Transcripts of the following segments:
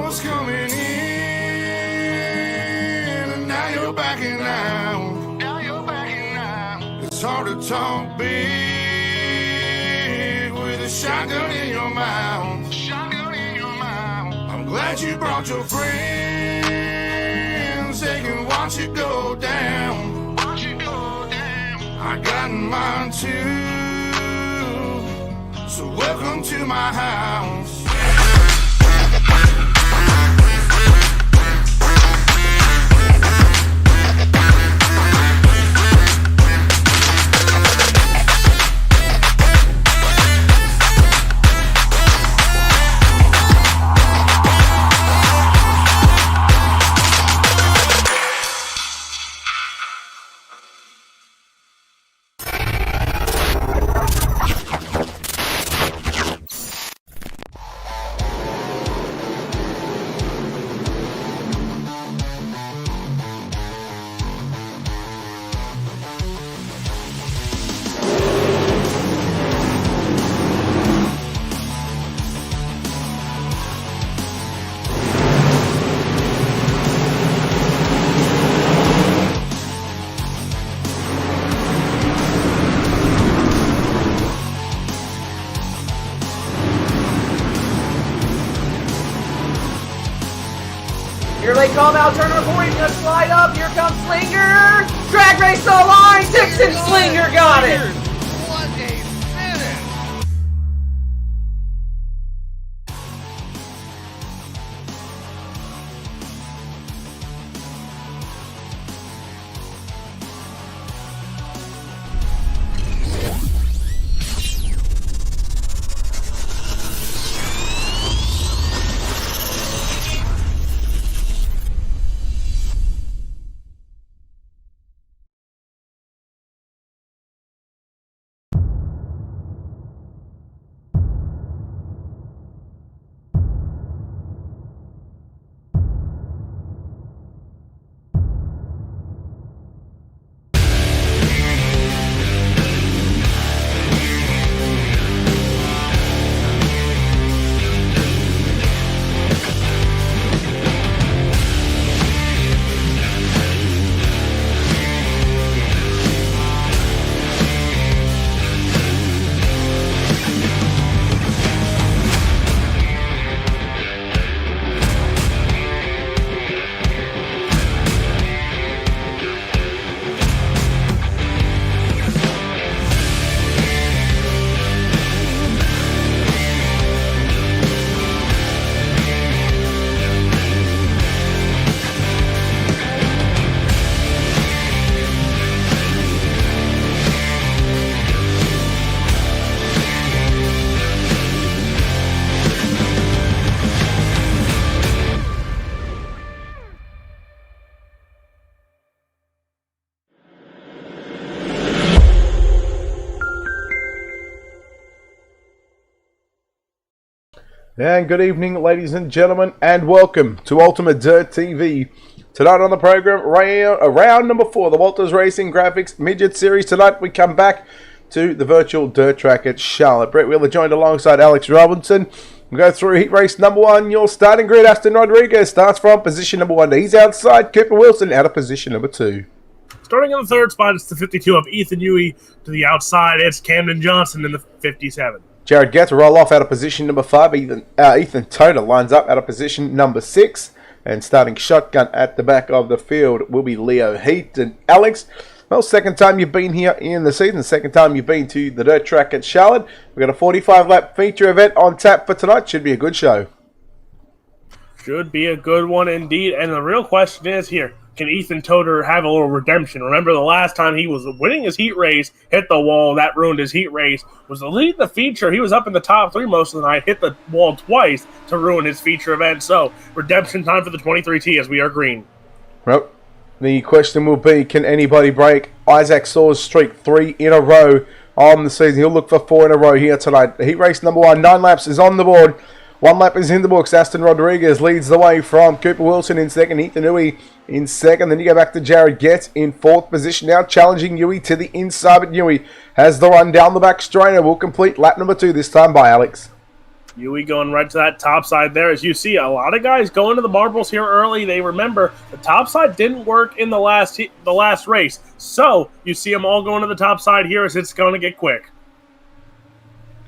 was coming in, and now you're backing out. It's hard to talk big with a shotgun in your mouth. I'm glad you brought your friends. They can watch it go down. I got mine too. So welcome to my house. Here they come out, turn number 4, he's gonna slide up, here comes Slinger! Drag race to the line, Dixon Slinger got it! What a finish! And good evening, ladies and gentlemen, and welcome to UltimateDirtTV. Tonight on the program, round number 4, the Walters Racing Graphics Midget Series. Tonight we come back to the virtual dirt track at Charlotte. Brett Wheeler joined alongside Alex Robinson. We'll go through heat race number 1. Your starting grid, Aston Rodriguez starts from position number 1. He's outside. Cooper Wilson out of position number 2. Starting in the third spot, it's the 52 of Ethan Huey. To the outside, it's Camden Johnson in the 57. Jared Getz will roll off out of position number 5. Ethan Toner lines up out of position number 6. And starting shotgun at the back of the field will be Leo Heat. And Alex, well, second time you've been here in the season. Second time you've been to the dirt track at Charlotte. We've got a 45-lap feature event on tap for tonight. Should be a good show. Should be a good one indeed. And the real question is here, can Ethan Toder have a little redemption? Remember the last time he was winning his heat race, hit the wall, that ruined his heat race, was the lead the feature. He was up in the top 3 most of the night, hit the wall twice to ruin his feature event. So, redemption time for the 23T as we are green. Well, the question will be, can anybody break Isaac Saw's streak 3 in a row on the season? He'll look for 4 in a row here tonight. Heat race number 1, 9 laps is on the board. 1 lap is in the books. Aston Rodriguez leads the way from Cooper Wilson in second. Ethan Huey in second. Then you go back to Jared Getz in 4th position now, challenging Huey to the inside. But Huey has the run down the back straight. Will complete lap number 2 this time by Alex. Yui going right to that top side there. As you see, a lot of guys going to the marbles here early. They remember the top side didn't work in the last race. So you see them all going to the top side here as it's going to get quick.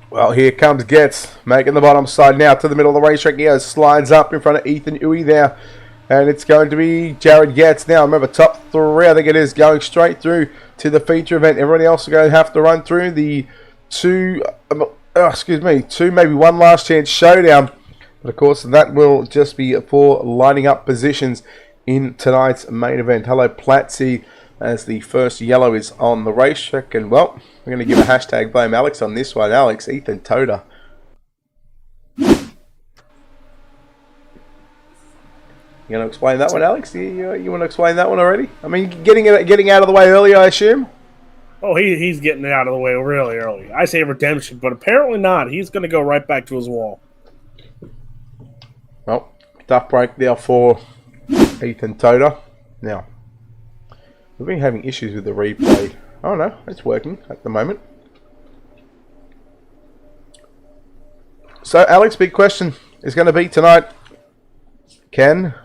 Well, here comes Getz, making the bottom side now to the middle of the racetrack. He slides up in front of Ethan Uwe there. And it's going to be Jared Getz now. Remember, top 3, I think it is, going straight through to the feature event. Everybody else is going to have to run through the two, maybe one last chance showdown. But of course, that will just be for lining up positions in tonight's main event. Hello, Platzi, as the first yellow is on the racetrack. And, well, we're going to give a hashtag blame Alex on this one. Alex, Ethan Toda. You going to explain that one, Alex? You want to explain that one already? I mean, getting out of the way early, I assume? Oh, he's getting it out of the way really early. I say redemption, but apparently not. He's going to go right back to his wall. Well, tough break there for Ethan Toda. Now, we've been having issues with the replay. Oh no, it's working at the moment. So, Alex, big question is going to be tonight, can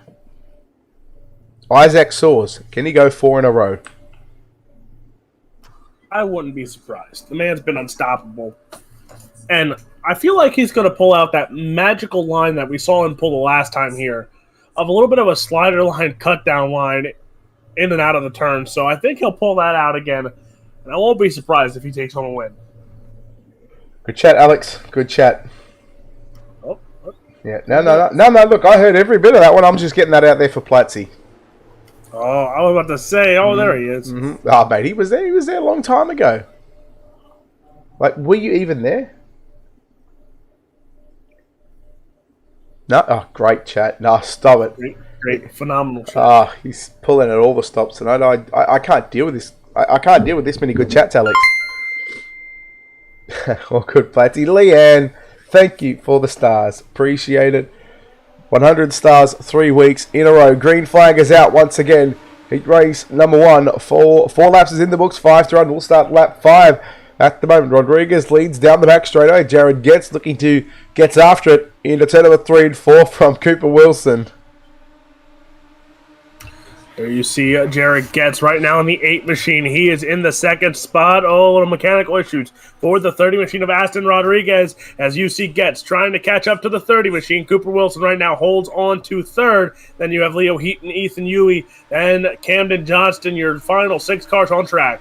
Isaac Soares, can he go 4 in a row? I wouldn't be surprised. The man's been unstoppable. And I feel like he's going to pull out that magical line that we saw him pull the last time here, of a little bit of a slider line, cut down line in and out of the turn. So I think he'll pull that out again. And I won't be surprised if he takes home a win. Good chat, Alex. Good chat. Oh. Yeah, no. Look, I heard every bit of that one. I'm just getting that out there for Platzi. Oh, I was about to say, there he is. Mm-hmm. Oh, mate, he was there. He was there a long time ago. Like, were you even there? No? Oh, great chat. No, stop it. Great. Phenomenal chat. Oh, he's pulling at all the stops tonight. I can't deal with this. I can't deal with this many good chats, Alex. Well, good, Platty. Leanne, thank you for the stars. Appreciate it. 100 stars, 3 weeks in a row. Green flag is out once again. Heat race number 1. Four laps is in the books. 5 to run. We'll start lap 5 at the moment. Rodriguez leads down the back straight away. Jared Getz gets after it into turn number 3 and 4 from Cooper Wilson. There you see Jared Getz right now in the 8 machine. He is in the 2nd spot. Oh, little mechanical issues for the 30 machine of Aston Rodriguez. As you see Getz trying to catch up to the 30 machine. Cooper Wilson right now holds on to 3rd. Then you have Leo Heaton, Ethan Uwe, and Camden Johnston, your final 6 cars on track.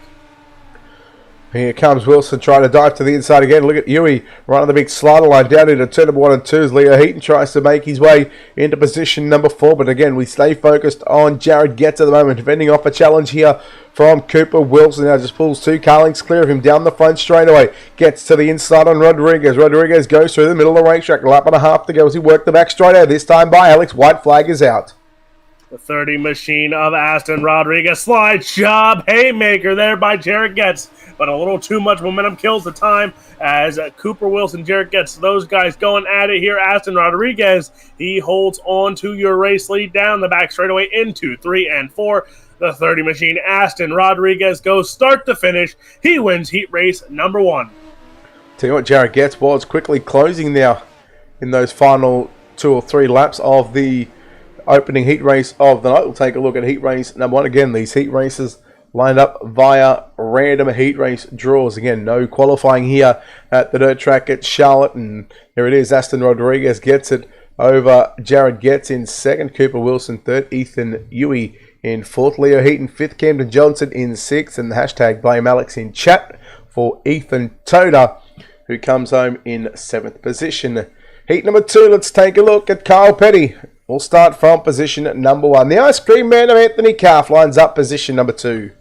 Here comes Wilson trying to dive to the inside again. Look at Uwe running the big slider line down into turn number 1 and 2 as Leo Heaton tries to make his way into position number 4. But again, we stay focused on Jared Getz at the moment, fending off a challenge here from Cooper Wilson. Now just pulls 2 car lengths clear of him down the front straightaway. Gets to the inside on Rodriguez. Rodriguez goes through the middle of the racetrack. A lap and a half to go as he worked the back straight out. This time by Alex. White flag is out. The 30 machine of Aston Rodriguez. Slide job. Haymaker there by Jared Getz. But a little too much momentum kills the time as Cooper Wilson, Jared Getz, those guys going at it here. Aston Rodriguez, he holds on to your race lead down the back straightaway into 3 and 4. The 30 machine, Aston Rodriguez, goes start to finish. He wins heat race number 1. Tell you what, Jared Getz was quickly closing now in those final 2 or 3 laps of the opening heat race of the night. We'll take a look at heat race number 1. Again, these heat races lined up via random heat race draws. Again, no qualifying here at the dirt track at Charlotte. And here it is. Aston Rodriguez gets it over Jared Getz in 2nd. Cooper Wilson 3rd. Ethan Uwe in 4th. Leo Heaton 5th. Camden Johnson in 6th. And the hashtag blame Alex in chat for Ethan Toda, who comes home in 7th position. Heat number 2, let's take a look at Kyle Petty. We'll start from position number 1. The Ice Cream Man of Anthony Calf lines up position number 2.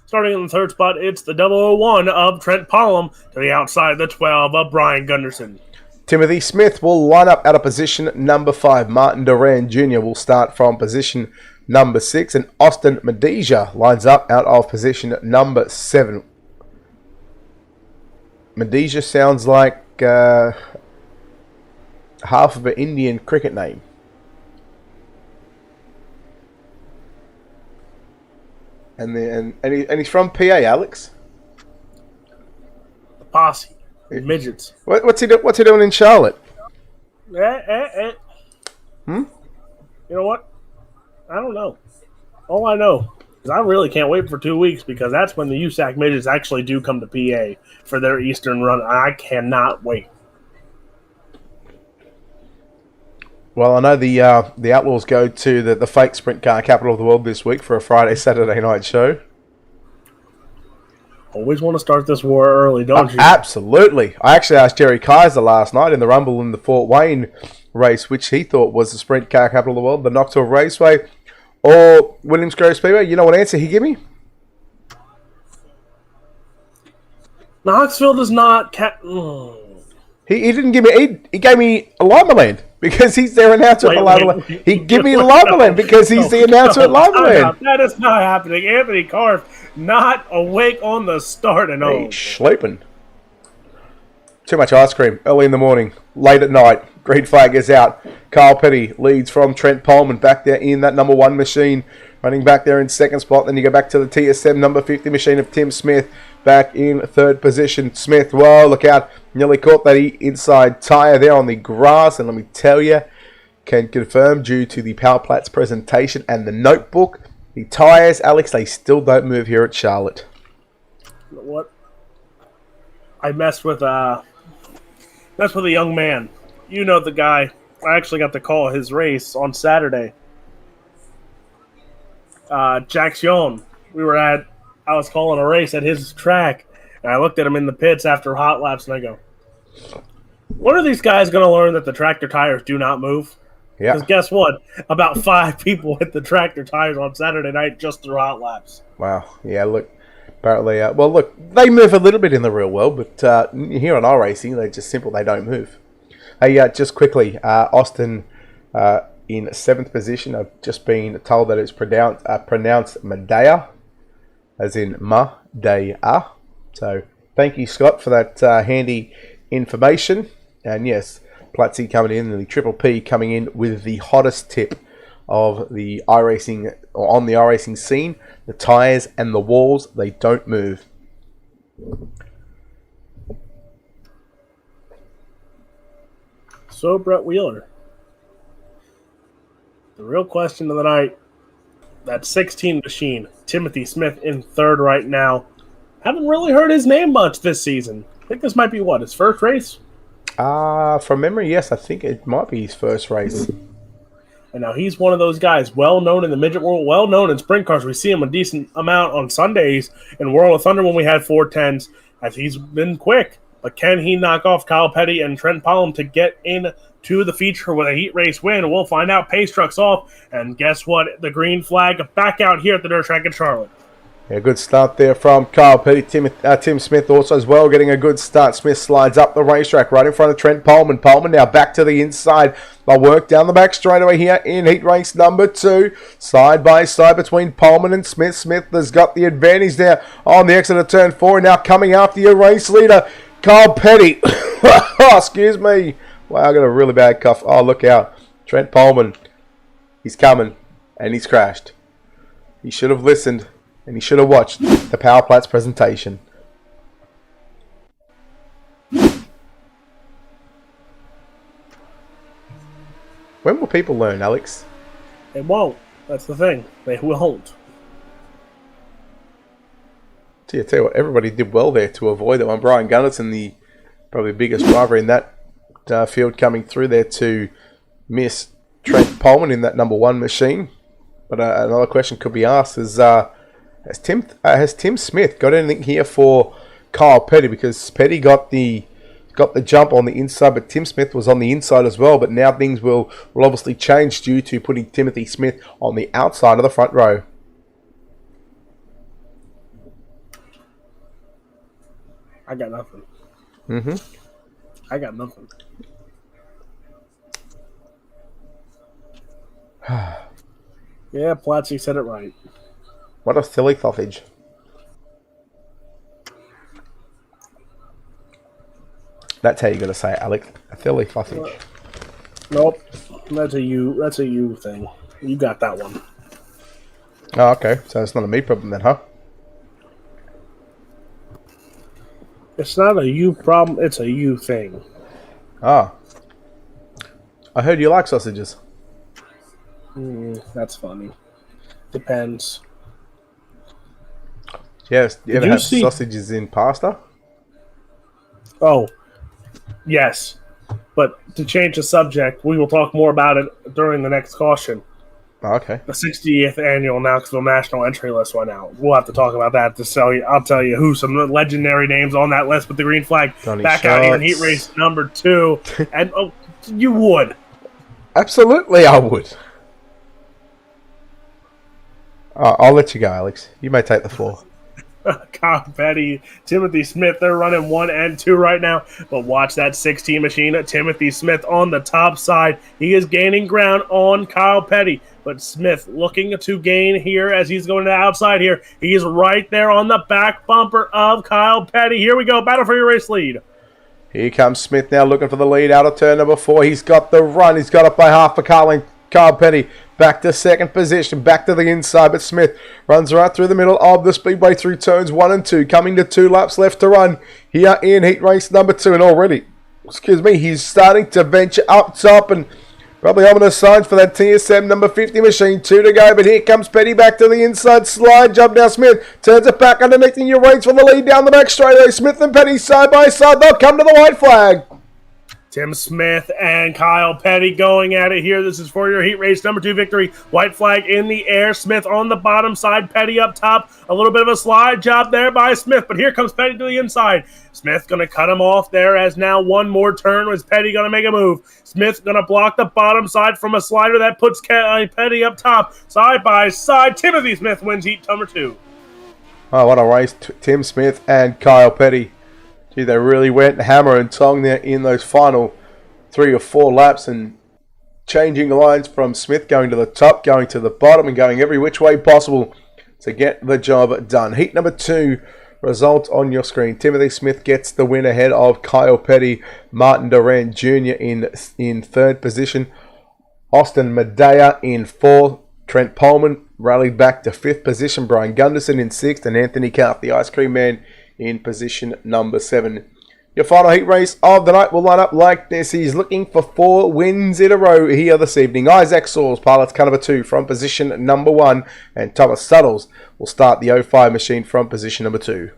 Starting in the 3rd spot, it's the 001 of Trent Pollum to the outside, the 12 of Brian Gunderson. Timothy Smith will line up out of position number 5. Martin Duran Jr. will start from position number 6. And Austin Medija lines up out of position number 7. Medija sounds like half of an Indian cricket name. And he's from PA, Alex. The posse, the midgets. What's he doing in Charlotte? You know what? I don't know. All I know is I really can't wait for 2 weeks because that's when the USAC Midgets actually do come to PA for their Eastern run. I cannot wait. Well, I know the Outlaws go to the fake sprint car capital of the world this week for a Friday, Saturday night show. Always want to start this war early, don't you? Absolutely. I actually asked Jerry Kaiser last night in the Rumble in the Fort Wayne race, which he thought was the sprint car capital of the world, the Knoxville Raceway or Williams Grove Speedway. You know what answer he gave me? Knoxville does not... He didn't give me... He gave me Limaland because he's their announcer at Limaland. He gave me Limaland because he's the announcer at Limaland. That is not happening. Anthony Carr not awake on the start and all. He's sleeping. Too much ice cream early in the morning, late at night. Green flag is out. Kyle Petty leads from Trent Pullman back there in that number 1 machine. Running back there in second spot. Then you go back to the TSM number 50 machine of Tim Smith. Back in third position. Smith, whoa, look out. Nearly caught that inside tyre there on the grass. And let me tell you, can confirm due to the Power Plats presentation and the notebook, the tyres, Alex, they still don't move here at Charlotte. What? I messed with a young man. You know the guy. I actually got to call his race on Saturday. Jax Young. I was calling a race at his track, and I looked at him in the pits after hot laps, and I go, when are these guys going to learn that the tractor tires do not move? Yeah. Because guess what? About 5 people hit the tractor tires on Saturday night just through hot laps. Wow. Yeah, look. Apparently, well, look, they move a little bit in the real world, but here on iRacing, they're just simple. They don't move. Hey, just quickly, Austin in 7th position. I've just been told that it's pronounced Medea, as in Ma-day-a. So, thank you, Scott, for that handy information. And yes, Platzi coming in, and the Triple P coming in with the hottest tip of the iRacing, or on the iRacing scene. The tyres and the walls, they don't move. So, Brett Wheeler, the real question of the night, that 16 machine, Timothy Smith in 3rd right now. Haven't really heard his name much this season. I think this might be, his first race? From memory, yes, I think it might be his first race. And now he's one of those guys, well-known in the midget world, well-known in sprint cars. We see him a decent amount on Sundays in World of Thunder when we had 410s, as he's been quick. But can he knock off Kyle Petty and Trent Pullman to get into the feature with a heat race win? We'll find out. Pace truck's off. And guess what? The green flag back out here at the dirt track in Charlotte. Yeah, good start there from Kyle Petty. Tim Smith also as well getting a good start. Smith slides up the racetrack right in front of Trent Pullman. Pullman now back to the inside. They'll work down the back straightaway here in heat race number 2. Side by side between Pullman and Smith. Smith has got the advantage there on the exit of turn 4. Now coming after your race leader, Kyle Petty. Oh, excuse me. Wow, I got a really bad cough. Oh, look out. Trent Pullman. He's coming. And he's crashed. He should have listened. And he should have watched the Power Plats presentation. When will people learn, Alex? They won't. That's the thing. They won't. Tell you what, everybody did well there to avoid that one. Brian Gunnison, the probably biggest driver in that field, coming through there to miss Trent Pullman in that number 1 machine. But another question could be asked is, has Tim Smith got anything here for Kyle Petty? Because Petty got the jump on the inside, but Tim Smith was on the inside as well. But now things will obviously change due to putting Timothy Smith on the outside of the front row. I got nothing. I got nothing. Yeah, Platzi said it right. What a silly sausage. That's how you gotta say it, Alex. A silly sausage. Nope. That's a you thing. You got that one. Oh, okay. So it's not a me problem then, huh? It's not a you problem, it's a you thing. Ah. I heard you like sausages. That's funny. Depends. Yes, you ever you have see- sausages in pasta? Oh, yes. But to change the subject, we will talk more about it during the next caution. Oh, okay. The 60th annual Knoxville National entry list went out. We'll have to talk about that to tell you. I'll tell you who some legendary names on that list with the green flag. Donnie Back out here in Schatz. heat race number 2. And you would. Absolutely, I would. I'll let you go, Alex. You may take the floor. Kyle Petty, Timothy Smith, they're running 1 and 2 right now. But watch that 16 machine. Timothy Smith on the top side. He is gaining ground on Kyle Petty. But Smith looking to gain here as he's going to the outside here. He's right there on the back bumper of Kyle Petty. Here we go. Battle for your race lead. Here comes Smith now looking for the lead out of turn number 4. He's got the run. He's got it by half for Kyle Petty. Back to second position. Back to the inside. But Smith runs right through the middle of the speedway through turns 1 and 2. Coming to 2 laps left to run here in heat race number 2. And already, he's starting to venture up top and probably ominous signs for that TSM number 50 machine. 2 to go, but here comes Petty back to the inside. Slide jump now. Smith turns it back underneath and you waits for the lead down the back straightaway. Smith and Petty side by side. They'll come to the white flag. Tim Smith and Kyle Petty going at it here. This is for your heat race number 2 victory. White flag in the air. Smith on the bottom side. Petty up top. A little bit of a slide job there by Smith, but here comes Petty to the inside. Smith going to cut him off there as now one more turn. Was Petty going to make a move? Smith going to block the bottom side from a slider that puts Petty up top. Side by side. Timothy Smith wins heat number 2. Oh, what a race. Tim Smith and Kyle Petty. Gee, they really went hammer and tong there in those final 3 or 4 laps and changing lines from Smith going to the top, going to the bottom and going every which way possible to get the job done. Heat number 2, result on your screen. Timothy Smith gets the win ahead of Kyle Petty. Martin Duran Jr. in 3rd position. Austin Medea in 4th. Trent Pullman rallied back to 5th position. Brian Gunderson in 6th. And Anthony Karth, the Ice Cream Man, in position number 7. Your final heat race of the night will line up like this. He's looking for 4 wins in a row here this evening. Isaac Sauls, pilots car number 2 from position number 1. And Thomas Suttles will start the 05 machine from position number 2.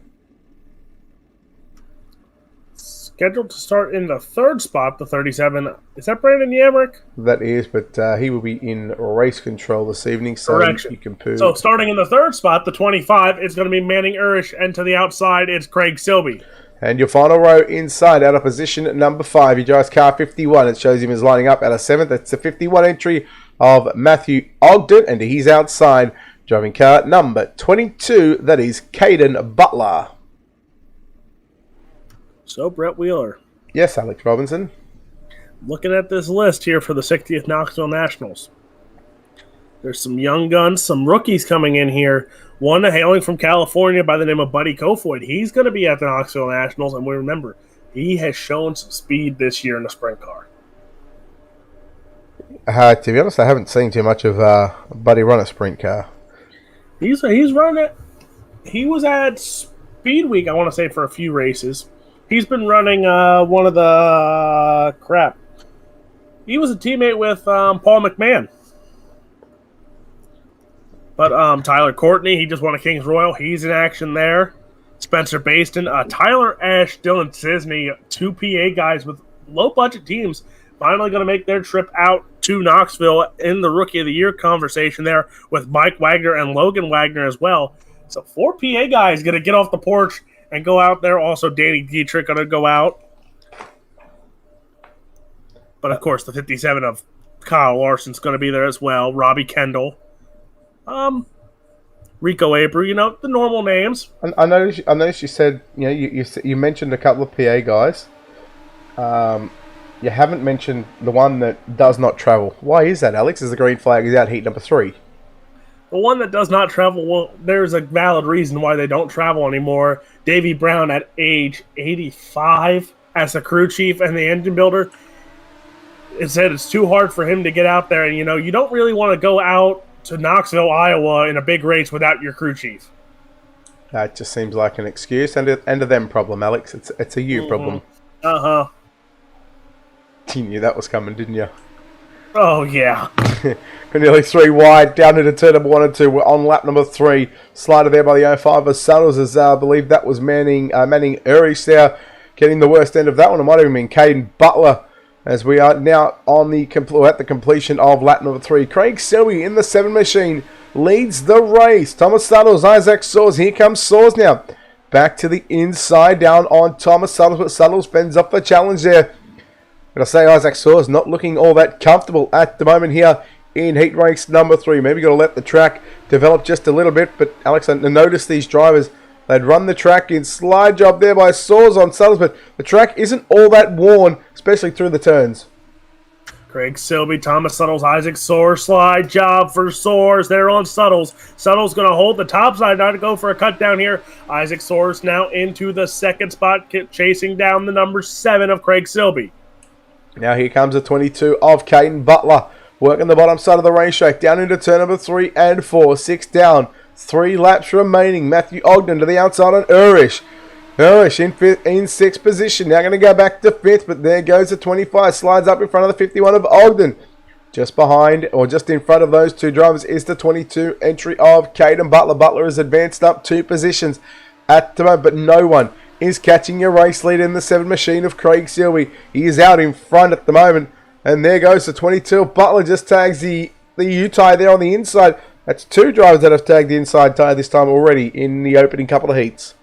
Scheduled to start in the 3rd spot, the 37. Is that Brandon Yamrick? That is, but he will be in race control this evening, so Correction. you can poo. So starting in the 3rd spot, the 25, it's going to be Manning Urish, and to the outside, it's Craig Silby. And your final row inside, out of position number 5, he drives car 51. It shows him as lining up out of 7th. That's the 51 entry of Matthew Ogden, and he's outside driving car number 22. That is Caden Butler. So, Brett Wheeler. Yes, Alex Robinson. Looking at this list here for the 60th Knoxville Nationals. There's some young guns, some rookies coming in here. One hailing from California by the name of Buddy Kofoid. He's going to be at the Knoxville Nationals, and we remember, he has shown some speed this year in the sprint car. To be honest, I haven't seen too much of Buddy run a sprint car. He's running it. He was at Speed Week, I want to say, for a few races. He's been running one of the... He was a teammate with Paul McMahon. But Tyler Courtney, he just won a King's Royal. He's in action there. Spencer Baston, Tyler Ash, Dylan Cisney, 2 PA guys with low-budget teams finally going to make their trip out to Knoxville in the Rookie of the Year conversation there with Mike Wagner and Logan Wagner as well. So 4 PA guys going to get off the porch and go out there. Also, Danny Dietrich going to go out. But, of course, the 57 of Kyle Larson's going to be there as well. Robbie Kendall. Rico Abreu, the normal names. I noticed you said, you mentioned a couple of PA guys. You haven't mentioned the one that does not travel. Why is that, Alex? Is the green flag is out heat number 3? The one that does not travel, well, there's a valid reason why they don't travel anymore. Davey Brown at age 85 as a crew chief and the engine builder. It said it's too hard for him to get out there. And, you don't really want to go out to Knoxville, Iowa in a big race without your crew chief. That just seems like an excuse and a them problem, Alex. It's a you problem. Uh-huh. You knew that was coming, didn't you? Oh, yeah. Nearly 3 wide, down into turn number 1 and 2. We're on lap number 3. Slider there by the 05 of Saddles, as I believe that was Manning Urish there, getting the worst end of that one. It might have been Caden Butler, as we are now on the at the completion of lap number 3. Craig Selby in the 7 machine leads the race. Thomas Saddles, Isaac Soares. Here comes Soares now. Back to the inside, down on Thomas Saddles, but Saddles bends up the challenge there. And I say Isaac Soares not looking all that comfortable at the moment here in heat race number 3. Maybe got to let the track develop just a little bit. But Alex, I noticed these drivers, they'd run the track in slide job there by Soares on Saddles, but the track isn't all that worn, especially through the turns. Craig Selby, Thomas Suttles, Isaac Soares, slide job for Soares there on Suttles. Suttles going to hold the top side, not to go for a cut down here. Isaac Soares now into the second spot, chasing down the number 7 of Craig Selby. Now here comes the 22 of Caden Butler, working the bottom side of the racetrack, down into turn number 3 and 4, 6 down, 3 laps remaining. Matthew Ogden to the outside on Urish. Urish in 6th position, now going to go back to 5th, but there goes the 25, slides up in front of the 51 of Ogden. Just behind, or just in front of those 2 drivers, is the 22 entry of Caden Butler. Butler has advanced up 2 positions at the moment, but no one is catching a race lead in the 7 machine of Craig Selby. He is out in front at the moment. And there goes the 22. Butler just tags the U-tie there on the inside. That's 2 drivers that have tagged the inside tyre this time already in the opening couple of heats.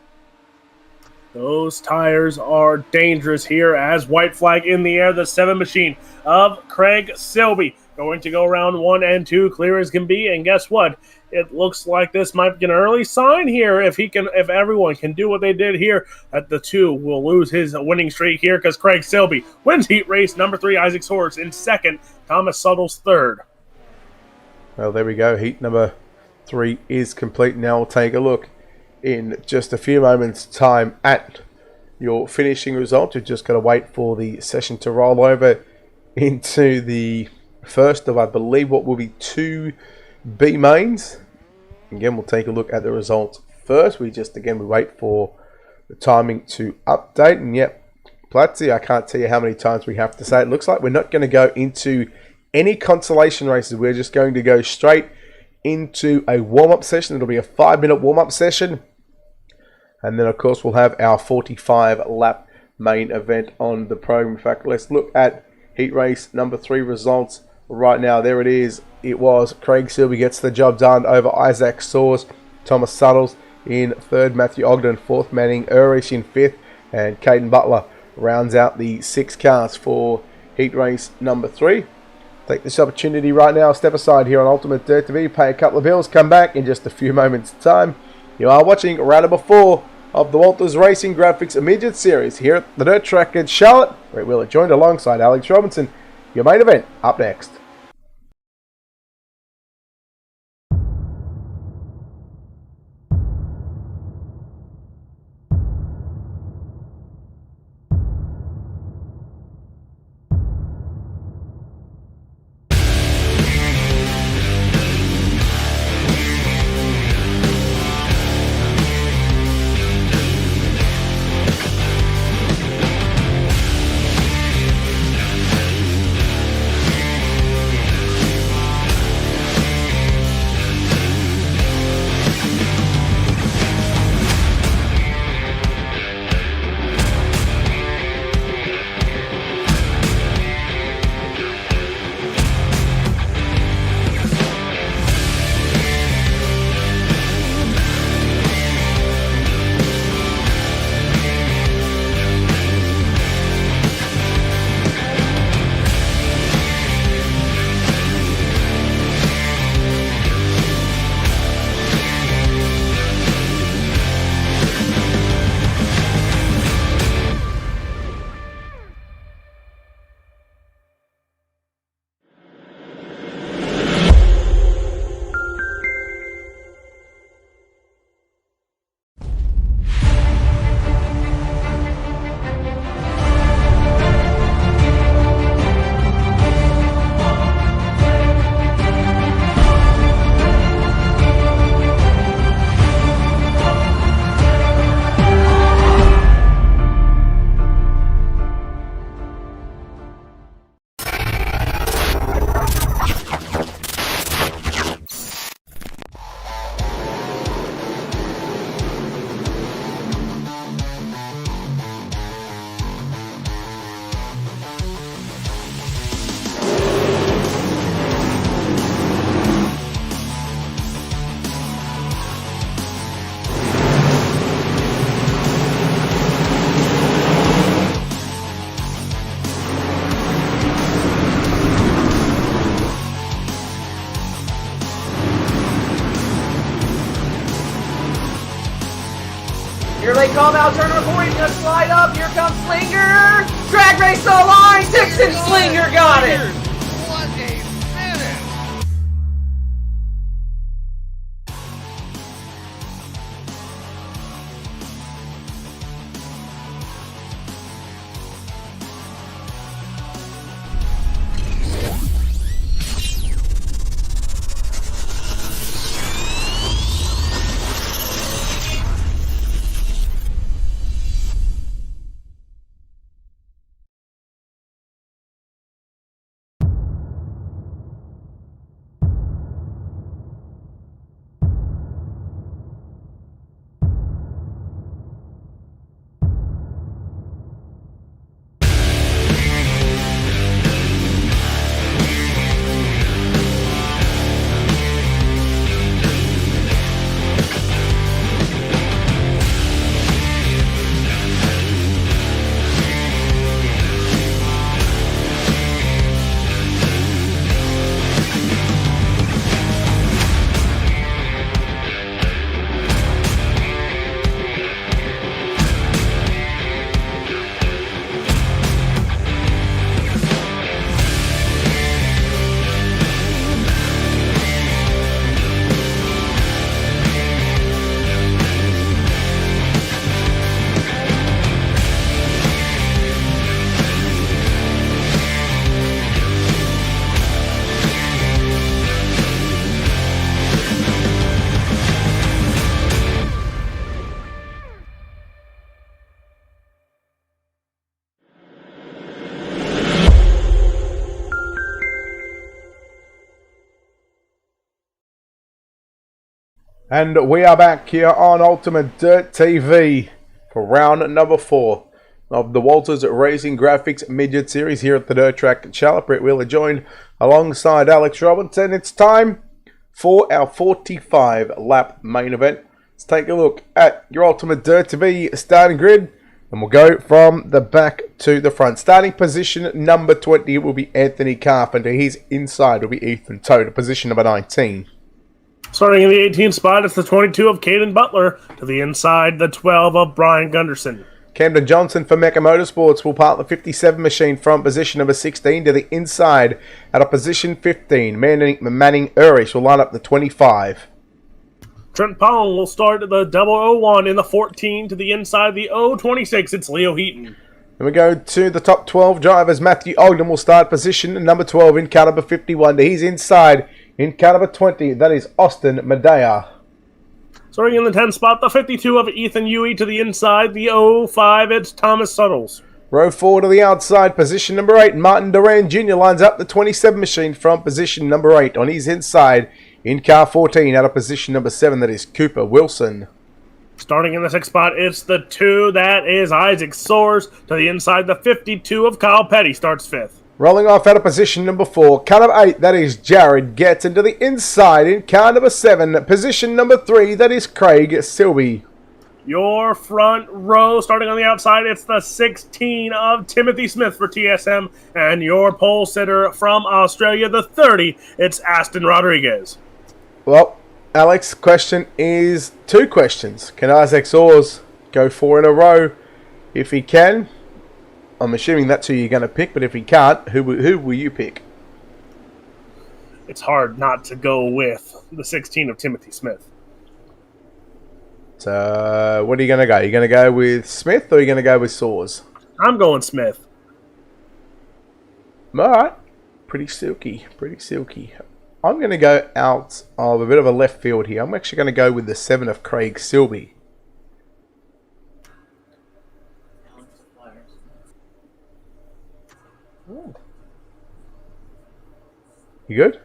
Those tires are dangerous here as white flag in the air. The 7 machine of Craig Selby going to go around 1 and 2 clear as can be. And guess what? It looks like this might be an early sign here. If everyone can do what they did here, that the 2 will lose his winning streak here, because Craig Selby wins heat race number 3. Isaac Soares in 2nd. Thomas Suttles 3rd. Well, there we go. Heat number 3 is complete. Now we'll take a look in just a few moments' time at your finishing result. You've just got to wait for the session to roll over into the first of, I believe, what will be 2 B mains. Again, we'll take a look at the results first. We wait for the timing to update. And yep, Platzi, I can't tell you how many times we have to say it. Looks like we're not going to go into any consolation races. We're just going to go straight into a warm-up session. It'll be a 5-minute warm-up session. And then, of course, we'll have our 45-lap main event on the program. In fact, let's look at heat race number 3 results right now. There it is. It was Craig Selby gets the job done over Isaac Soares. Thomas Suttles in 3rd. Matthew Ogden 4th. Manning Urish in 5th. And Caden Butler rounds out the 6 cars for heat race number 3. Take this opportunity right now. Step aside here on UltimateDirtTV. Pay a couple of bills. Come back in just a few moments' time. You are watching round number 4 of the Walters Racing Graphics Midget Series here at the Dirt Track in Charlotte, where we'll joined alongside Alex Robinson. Your main event up next. late call out turn number 4. He's going to slide up. Here comes Slinger. Drag race to the line. Dixon Slinger got it. What a finish! And we are back here on Ultimate Dirt TV for round number 4 of the Walters Racing Graphics Midget Series here at the Dirt Track at Charlotte. Brett Wheeler joined alongside Alex Robinson. It's time for our 45 lap main event. Let's take a look at your Ultimate Dirt TV starting grid, and we'll go from the back to the front. Starting position number 20 will be Anthony Carpenter. His inside will be Ethan Toder. Position number 19. Starting in the 18th spot, it's the 22 of Caden Butler. To the inside, the 12 of Brian Gunderson. Camden Johnson for Mecca Motorsports will park the 57 machine from position number 16 to the inside at a position 15. Manning Urish will line up the 25. Trent Powell will start the 001 in the 14 to the inside, the 026. It's Leo Heaton. Then we go to the top 12 drivers. Matthew Ogden will start position number 12 in car number 51. He's inside in car number 20. That is Austin Medea. Starting in the 10th spot, the 52 of Ethan Huey to the inside, the 05. It's Thomas Suttles. Row 4 to the outside, position number 8. Martin Duran Jr. lines up the 27 machine from position number 8 on his inside in car 14 out of position number 7. That is Cooper Wilson. Starting in the 6th spot, it's the 2. That is Isaac Soares. To the inside, the 52 of Kyle Petty starts 5th. Rolling off out of position number 4, car number 8, that is Jared Getz. Into the inside in car number 7, position number 3, that is Craig Silby. Your front row, starting on the outside, it's the 16 of Timothy Smith for TSM. And your pole sitter from Australia, the 30, it's Aston Rodriguez. Well, Alex, question is 2 questions. Can Isaac Soares go 4 in a row? If he can, I'm assuming that's who you're going to pick, but if he can't, who will you pick? It's hard not to go with the 16 of Timothy Smith. So, what are you going to go? Are you going to go with Smith or are you going to go with Soares? I'm going Smith. Alright. Pretty silky. Pretty silky. I'm going to go out of a bit of a left field here. I'm actually going to go with the 7 of Craig Silby. You good?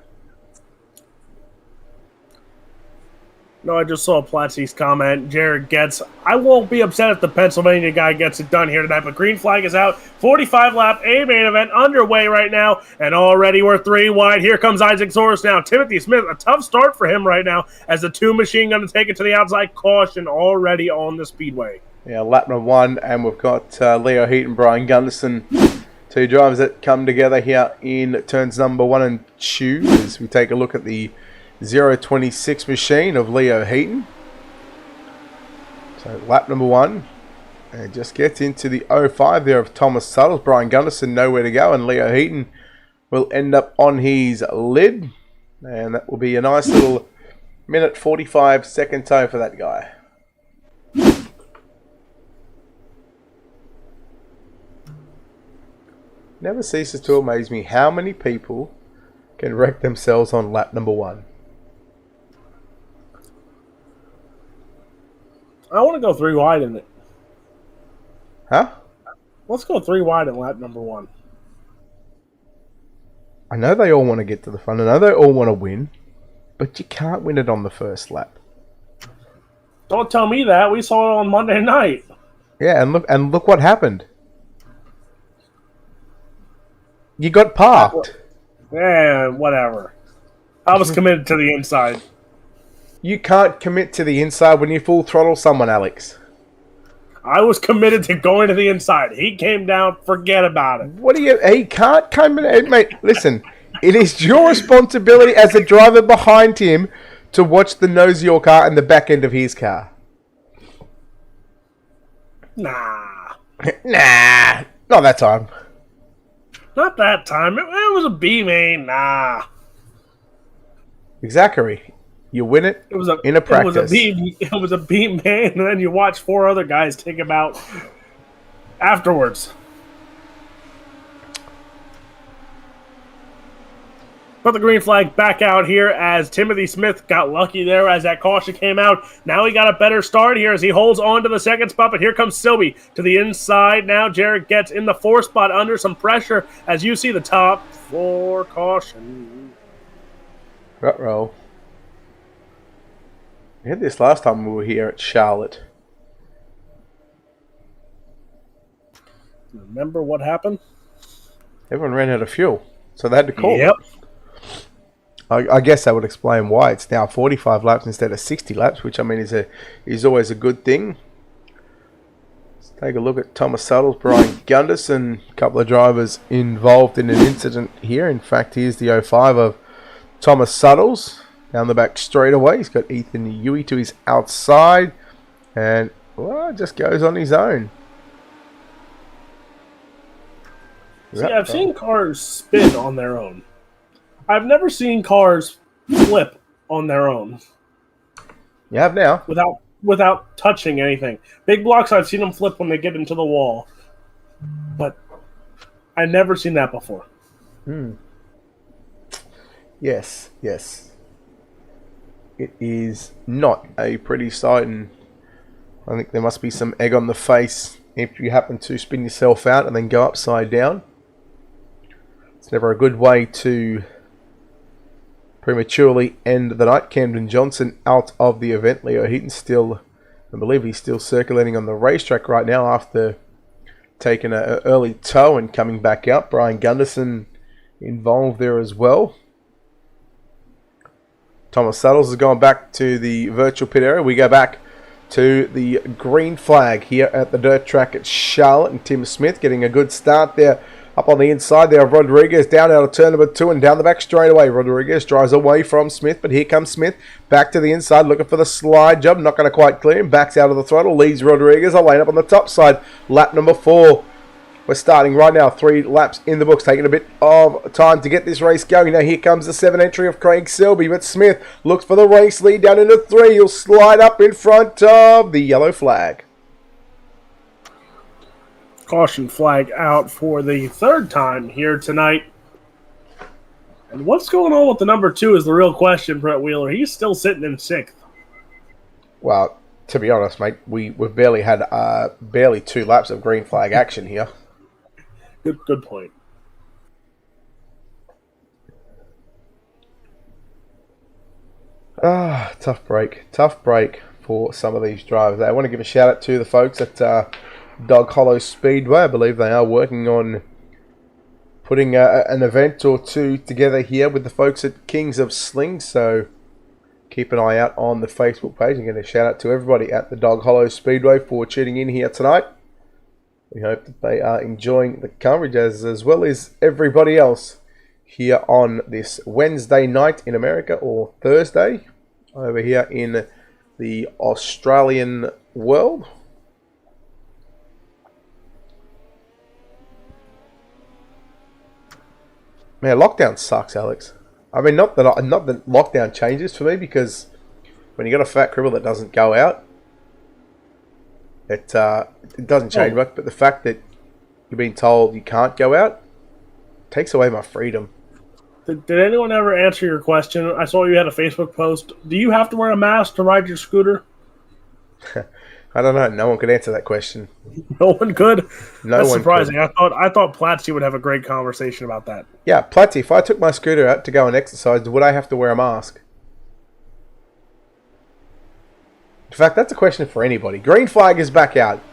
No, I just saw Platsy's comment. Jared Getz. I won't be upset if the Pennsylvania guy gets it done here tonight, but green flag is out. 45-lap A main event underway right now, and already we're 3 wide. Here comes Isaac Soares now. Timothy Smith, a tough start for him right now as the 2 machine going to take it to the outside. Caution already on the speedway. Yeah, lap number 1, and we've got Leo Heaton, Brian Gunderson. 2 drivers that come together here in turns number 1 and 2 as we take a look at the 026 machine of Leo Heaton. So lap number 1, And just gets into the 05 there of Thomas Suttles. Brian Gunderson nowhere to go, and Leo Heaton will end up on his lid. And that will be a nice little minute 45 second tow for that guy. Never ceases to amaze me how many people can wreck themselves on lap number 1. I want to go 3 wide in it. Huh? Let's go 3 wide in lap number 1. I know they all want to get to the front. I know they all want to win. But you can't win it on the first lap. Don't tell me that. We saw it on Monday night. Yeah, and look what happened. You got parked. Yeah, whatever. I was committed to the inside. You can't commit to the inside when you full throttle someone, Alex. I was committed to going to the inside. He came down, forget about it. What do you... He can't come in... Mate, listen. It is your responsibility as the driver behind him to watch the nose of your car and the back end of his car. Nah. Nah. Not that time. Not that time. It was a B main. Nah. Exactly. You win it, It was a in a practice. It was a B main, and then you watch 4 other guys take him out afterwards. Put the green flag back out here as Timothy Smith got lucky there as that caution came out. Now he got a better start here as he holds on to the second spot, but here comes Silby to the inside. Now Jarrett gets in the 4th spot under some pressure as you see the top 4 caution. Ruh-roh. We had this last time we were here at Charlotte. Remember what happened? Everyone ran out of fuel, so they had to call. Yep. I guess that would explain why it's now 45 laps instead of 60 laps, which I mean is always a good thing. Let's take a look at Thomas Suttles, Brian Gunderson, a couple of drivers involved in an incident here. In fact, here's the 05 of Thomas Suttles down the back straightaway. He's got Ethan Huey to his outside, and well, just goes on his own. See, I've seen cars spin on their own. I've never seen cars flip on their own. You have now. Without touching anything. Big blocks, I've seen them flip when they get into the wall. But I've never seen that before. Yes. It is not a pretty sight, and I think there must be some egg on the face if you happen to spin yourself out and then go upside down. It's never a good way to prematurely end the night. Camden Johnson out of the event. Leo Heaton still, I believe he's still circulating on the racetrack right now after taking an early tow and coming back out. Brian Gunderson involved there as well. Thomas Suttles has gone back to the virtual pit area. We go back to the green flag here at the dirt track at Charlotte, and Tim Smith getting a good start there. Up on the inside there of Rodriguez, down out of turn number 2 and down the back straight away. Rodriguez drives away from Smith, but here comes Smith back to the inside looking for the slide job. Not going to quite clear him. Backs out of the throttle, leads Rodriguez a lane up on the top side. Lap number 4. We're starting right now. 3 laps in the books, taking a bit of time to get this race going. Now here comes the 7 entry of Craig Selby, but Smith looks for the race lead down into 3. He'll slide up in front of the yellow flag. Caution flag out for the 3rd time here tonight. And what's going on with the number 2 is the real question, Brett Wheeler. He's still sitting in 6th. Well, to be honest, mate, we've barely had barely 2 laps of green flag action here. Good point. Tough break for some of these drivers. I want to give a shout out to the folks at Dog Hollow Speedway. I believe they are working on putting an event or 2 together here with the folks at Kings of Sling, so keep an eye out on the Facebook page and get a shout out to everybody at the Dog Hollow Speedway for tuning in here tonight. We hope that they are enjoying the coverage as well as everybody else here on this Wednesday night in America, or Thursday over here in the Australian world. Man, lockdown sucks, Alex. I mean, not that lockdown changes for me, because when you got a fat cribble that doesn't go out, it doesn't change much. But the fact that you're being told you can't go out takes away my freedom. Did anyone ever answer your question? I saw you had a Facebook post. Do you have to wear a mask to ride your scooter? I don't know. No one could answer that question. No one could? That's one surprising. could. I thought Platzi would have a great conversation about that. Yeah, Platzi, if I took my scooter out to go and exercise, would I have to wear a mask? In fact, that's a question for anybody. Green flag is back out.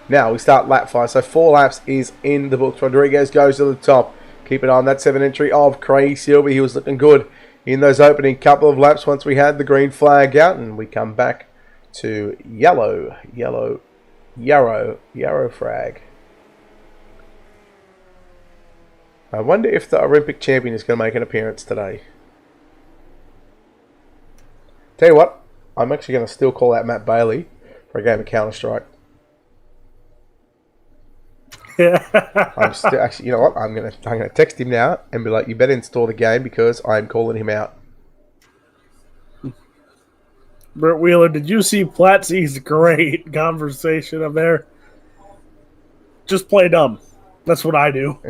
Now we start lap 5. So 4 laps is in the books. Rodriguez goes to the top. Keep it on. That 7 entry of Craig Silby. He was looking good in those opening couple of laps once we had the green flag out. And we come back to yarrow frag. I wonder if the Olympic champion is going to make an appearance today. Tell you what, I'm actually going to still call out Matt Bailey for a game of Counter-Strike. I'm still actually, you know what? I'm gonna text him now and be like, you better install the game because I'm calling him out. Bert Wheeler, did you see Platzi's great conversation up there? Just play dumb. That's what I do.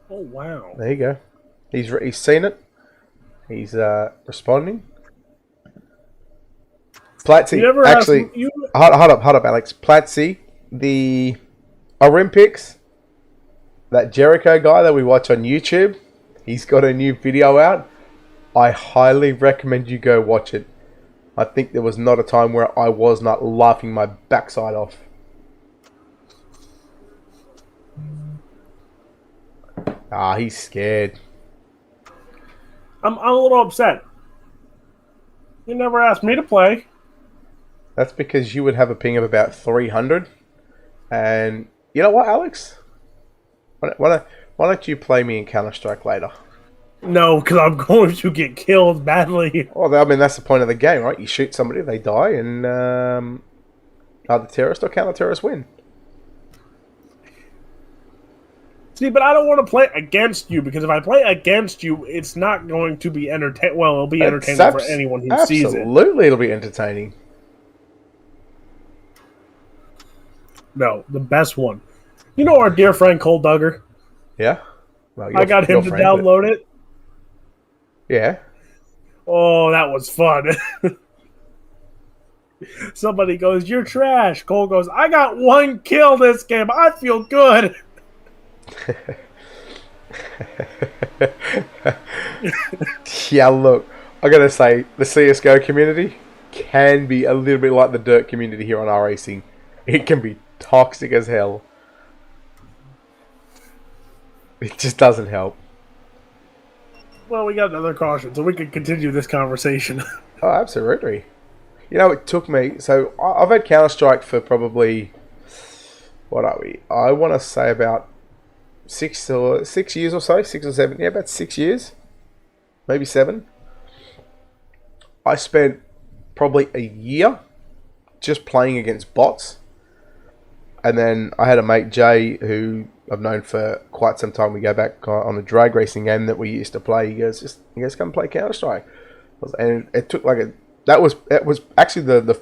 Oh, wow. There you go. He's seen it. He's responding. Platzi, actually, hold up, Alex. Platzi, the Olympics, that Jericho guy that we watch on YouTube, he's got a new video out. I highly recommend you go watch it. I think there was not a time where I was not laughing my backside off. Ah, he's scared. I'm a little upset. You never asked me to play. That's because you would have a ping of about 300. And you know what, Alex? Why don't you play me in Counter-Strike later? No, because I'm going to get killed badly. Well, I mean, that's the point of the game, right? You shoot somebody, they die, and either terrorist or counter-terrorist win. See, but I don't want to play against you, because if I play against you, it's not going to be entertaining. Well, it'll be entertaining for anyone who sees it. Absolutely, it'll be entertaining. No, the best one. You know our dear friend Cole Duggar? Yeah? Well, I got him to download it. Yeah. Oh, that was fun. Somebody goes, "You're trash." Cole goes, "I got 1 kill this game. I feel good." Yeah, look, I gotta say, the CSGO community can be a little bit like the Dirt community here on iRacing. It can be toxic as hell. It just doesn't help. Well, we got another caution, so we can continue this conversation. Oh, absolutely. You know, it took me... So, I've had Counter-Strike for probably... What are we? I want to say about 6 years or so. 6 or 7. Yeah, about 6 years. Maybe 7. I spent probably a year just playing against bots. And then I had a mate, Jay, who I've known for quite some time. We go back on a drag racing game that we used to play. He goes, come play Counter-Strike. And it took like a... That was actually the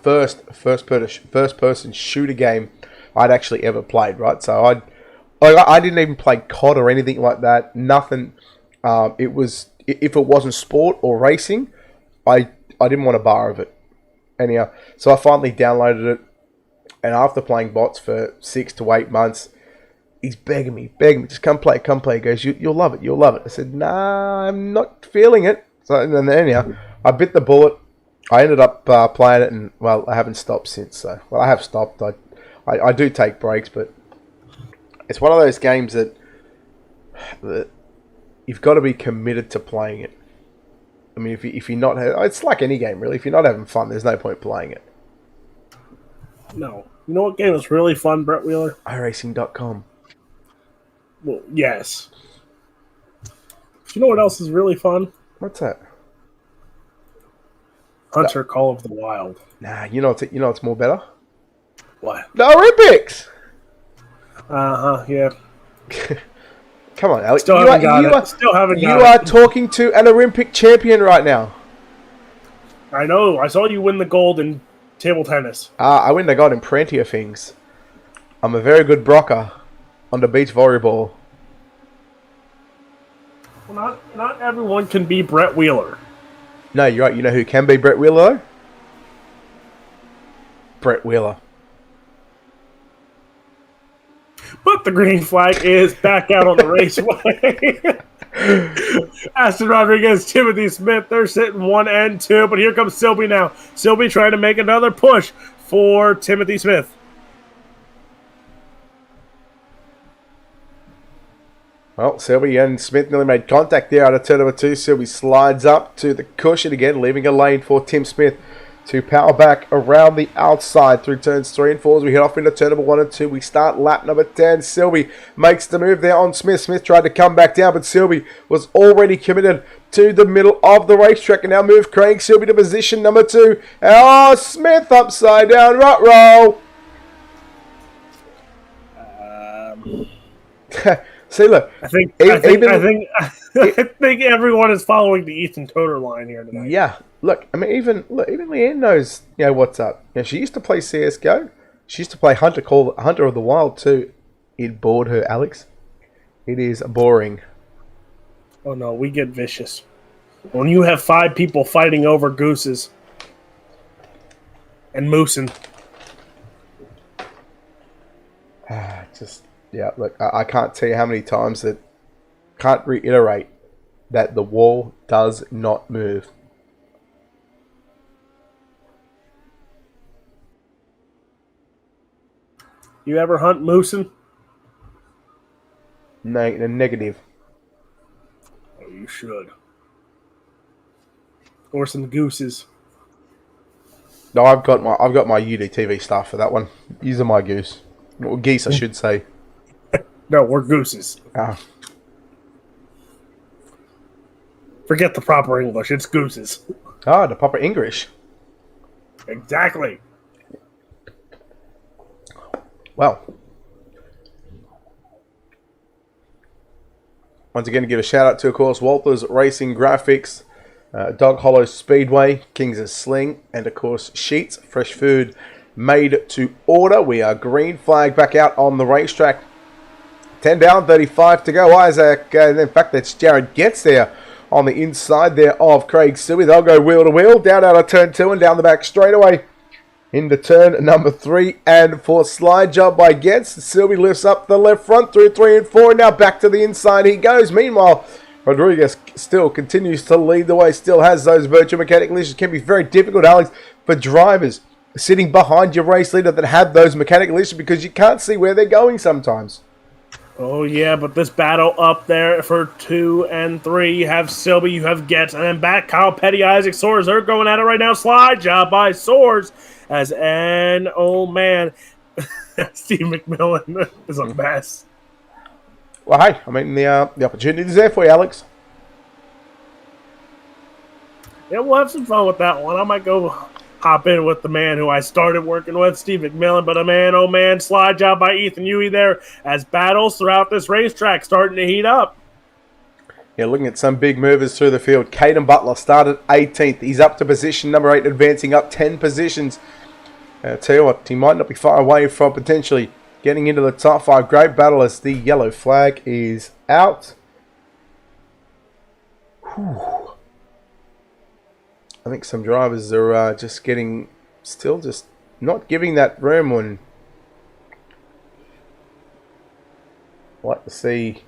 first person shooter game I'd actually ever played, right? So I didn't even play COD or anything like that. Nothing. It was, if it wasn't sport or racing, I didn't want a bar of it. Anyhow, so I finally downloaded it, and after playing bots for 6 to 8 months, he's begging me, just come play. He goes, you'll love it. I said, nah, I'm not feeling it. So and then anyhow, I bit the bullet. I ended up playing it, and well, I haven't stopped since. So, well, I have stopped. I do take breaks, but it's one of those games that you've got to be committed to playing it. I mean, if you're not, it's like any game really. If you're not having fun, there's no point playing it. No. You know what game was really fun, Brett Wheeler? iRacing.com. Well, yes. You know what else is really fun? What's that? Hunter Call of the Wild. Nah, you know it's more better. What? The Olympics. Yeah. Come on, Alex. Still haven't got it. Still haven't got it. You are talking to an Olympic champion right now. I know. I saw you win the gold in table tennis. I win the gold in plenty of things. I'm a very good blocker on the beach volleyball. Well, not everyone can be Brett Wheeler. No, you're right. You know who can be Brett Wheeler, though? Brett Wheeler. But the green flag is back out on the raceway. Aston Rodriguez, Timothy Smith, they're sitting 1 and 2. But here comes Silby now. Silby trying to make another push for Timothy Smith. Well, Silby and Smith nearly made contact there out of turn number 2. Silby slides up to the cushion again, leaving a lane for Tim Smith to power back around the outside through turns 3 and 4 as we head off into turn number 1 and 2. We start lap number 10. Silby makes the move there on Smith. Smith tried to come back down, but Silby was already committed to the middle of the racetrack. And now move Craig Silby to position number 2. Oh, Smith upside down, roll. See, look. I think everyone is following the Ethan Toder line here tonight. Yeah, look. I mean, even Leanne knows, what's up. She used to play CS:GO. She used to play Hunter of the Wild too. It bored her, Alex. It is boring. Oh no, we get vicious when you have 5 people fighting over gooses and moosing. Yeah, look, I can't tell you how many times that can't reiterate that the wall does not move. You ever hunt moosing? No, negative. Oh, you should. Or some gooses. No, I've got my UDTV stuff for that one. These are my goose. Or geese, I should say. No, we're gooses. Forget the proper English. It's gooses. The proper English. Exactly. Well, once again, to give a shout out to, of course, Walters Racing Graphics, Dog Hollow Speedway, Kings of Sling, and of course, Sheets Fresh Food made to order. We are green flag back out on the racetrack. 10 down, 35 to go. Isaac, and in fact, that's Jared Getz there on the inside there of Craig Silby. They'll go wheel to wheel, down out of turn 2 and down the back straightaway into turn number 3 and 4. Slide job by Getz. Silby lifts up the left front through 3 and 4. Now back to the inside he goes. Meanwhile, Rodriguez still continues to lead the way, still has those virtual mechanical issues. Can be very difficult, Alex, for drivers sitting behind your race leader that have those mechanical issues because you can't see where they're going sometimes. Oh, yeah, but this battle up there for 2 and 3. You have Silby, you have Getz, and then back Kyle Petty, Isaac Swords. They're going at it right now. Slide job by Swords. Oh, man, Steve McMillan is a mess. Well, hey, I mean, the opportunity is there for you, Alex. Yeah, we'll have some fun with that one. I might go hop in with the man who I started working with, Steve McMillan. But oh man, slide job by Ethan Huey there as battles throughout this racetrack starting to heat up. Yeah, looking at some big movers through the field. Caden Butler started 18th. He's up to position number 8, advancing up 10 positions. I'll tell you what, he might not be far away from potentially getting into the top 5. Great battle as the yellow flag is out. Whew. I think some drivers are just not giving that room when I'd like to see.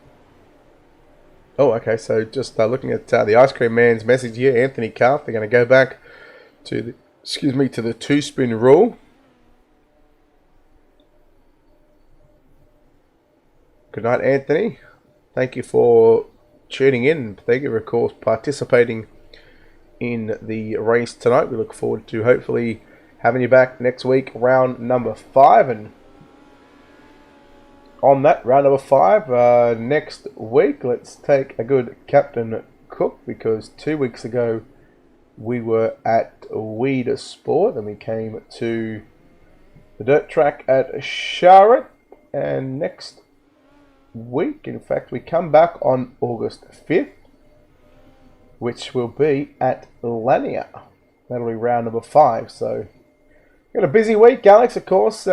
Oh, okay, so just looking at the Ice Cream Man's message here, Anthony Karth, they're going to go back to the, to the 2-spin rule. Good night, Anthony. Thank you for tuning in. Thank you for, of course, participating in the race tonight. We look forward to hopefully having you back next week, round number 5. And on that, round number 5, next week, let's take a good Captain Cook, because 2 weeks ago we were at Weed Sport, and we came to the dirt track at Charlotte. And next week, in fact, we come back on August 5th, which will be at Lanier. That'll be round number 5. So, got a busy week, Alex. Of course,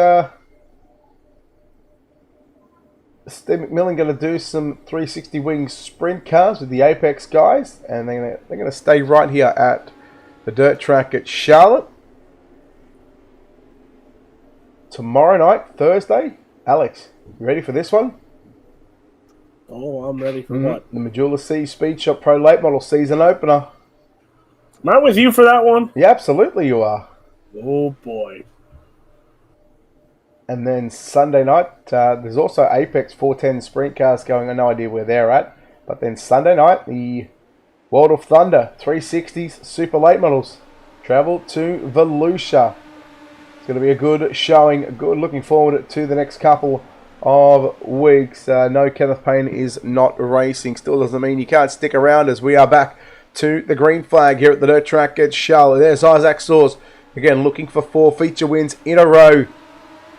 Steve McMillan going to do some 360 wing sprint cars with the Apex guys, and they're going to stay right here at the dirt track at Charlotte. Tomorrow night, Thursday, Alex, you ready for this one? Oh, I'm ready for what? The Majula C Speed Shop Pro Late Model season opener. Am I with you for that one? Yeah, absolutely you are. Oh, boy. And then Sunday night, there's also Apex 410 Sprint Cars going. I have no idea where they're at. But then Sunday night, the World of Thunder 360s Super Late Models travel to Volusia. It's going to be a good showing. Good, looking forward to the next couple of weeks. No, Kenneth Payne is not racing. Still doesn't mean you can't stick around, as we are back to the green flag here at the dirt track at Charlotte. There's Isaac Soares again, looking for 4 feature wins in a row,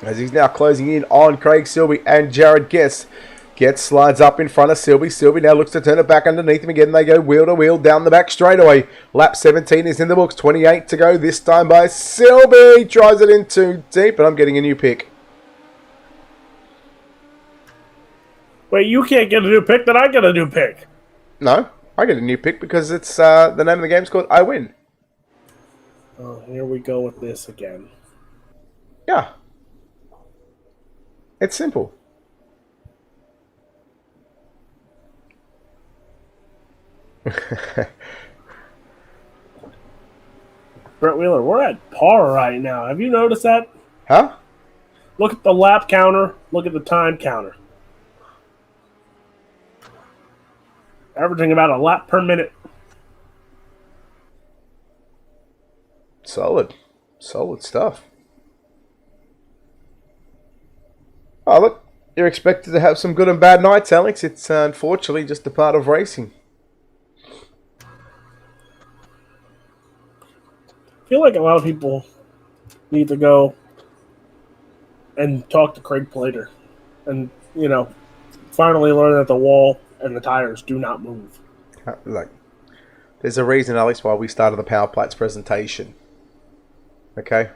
as he's now closing in on Craig Silby and Jared Guess. Guess slides up in front of Silby. Silby now looks to turn it back underneath him again. They go wheel to wheel down the back straightaway. Lap 17 is in the books. 28 to go this time by Silby. Tries it in too deep, and I'm getting a new pick. Wait, you can't get a new pick, then I get a new pick. No, I get a new pick because it's the name of the game's called I Win. Oh, here we go with this again. Yeah. It's simple. Brett Wheeler, we're at par right now. Have you noticed that? Huh? Look at the lap counter. Look at the time counter. Averaging about a lap per minute. Solid. Solid stuff. Oh, look. You're expected to have some good and bad nights, Alex. It's unfortunately just a part of racing. I feel like a lot of people need to go and talk to Craig Plater and, you know, finally learn that the wall and the tires do not move. Like, there's a reason, Alex, why we started the Power Plats presentation. Okay?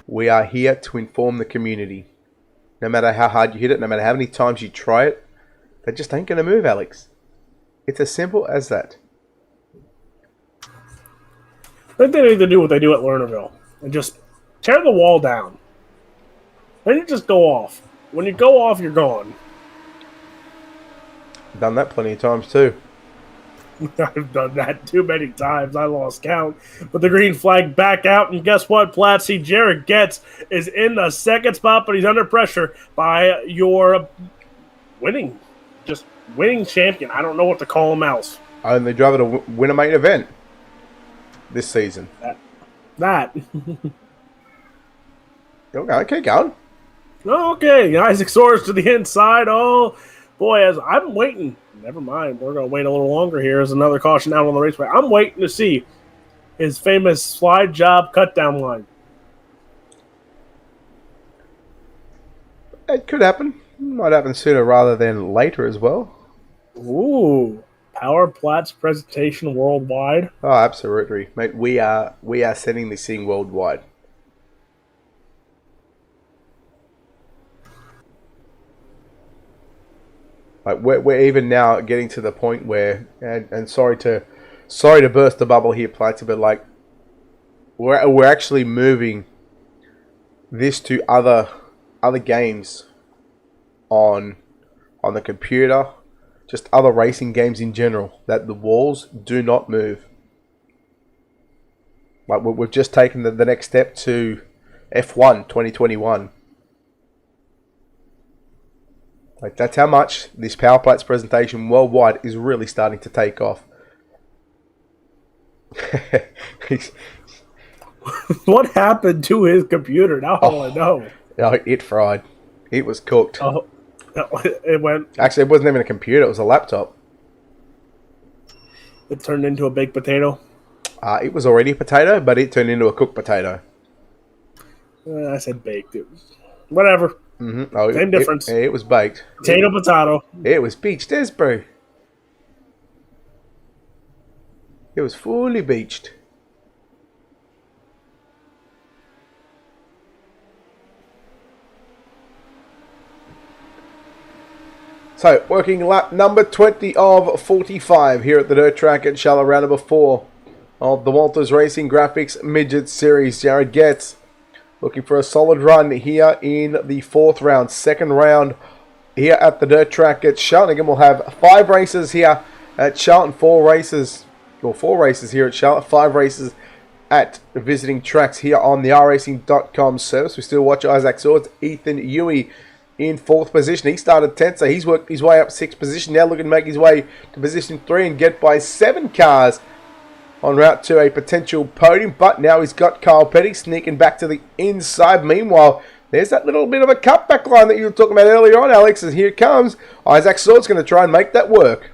We are here to inform the community. No matter how hard you hit it, no matter how many times you try it, they just ain't going to move, Alex. It's as simple as that. I think they need to do what they do at Lernerville and just tear the wall down. Then you just go off. When you go off, you're gone. Done that plenty of times too. I've done that too many times. I lost count. But the green flag back out, and guess what, Platsy? Jared Getz is in the second spot, but he's under pressure by your winning champion. I don't know what to call him else. Only driver to win a main event this season. That. Okay, go on. Okay, Isaac Soares to the inside. Oh, boy, as I'm waiting. Never mind. We're going to wait a little longer here. There's another caution out on the raceway. I'm waiting to see his famous slide job cut down line. It could happen. Might happen sooner rather than later as well. Ooh. Power Plats presentation worldwide. Oh, absolutely. Mate, we are sending this thing worldwide. Like we're even now getting to the point where, and sorry to burst the bubble here, Platty, but like we're actually moving this to other games on the computer, just other racing games in general, that the walls do not move. Like we've just taken the next step to F1 2021. Like, that's how much this Power Plats presentation worldwide is really starting to take off. What happened to his computer? Now all I know. Oh, it fried. It was cooked. Oh, it went. Actually, it wasn't even a computer. It was a laptop. It turned into a baked potato. It was already a potato, but it turned into a cooked potato. I said baked. It was, whatever. Mm-hmm. Oh, Same difference. It was baked. Potato. It was beached, bro. It was fully beached. So, working lap number 20 of 45 here at the dirt track at Charlotte, round number 4 of the Walters Racing Graphics Midget Series. Jared Getz looking for a solid run here in the 4th round. Second round here at the dirt track at Charlotte. Again, we'll have 5 races here at Charlotte, 4 races here at Charlotte, 5 races at visiting tracks here on the iRacing.com service. We still watch Isaac Swords, Ethan Huey in 4th position. He started 10th, so he's worked his way up 6th position. Now looking to make his way to position 3 and get by 7 cars en route to a potential podium. But now he's got Kyle Petty sneaking back to the inside. Meanwhile, there's that little bit of a cutback line that you were talking about earlier on, Alex, and here it comes. Isaac Sword's going to try and make that work.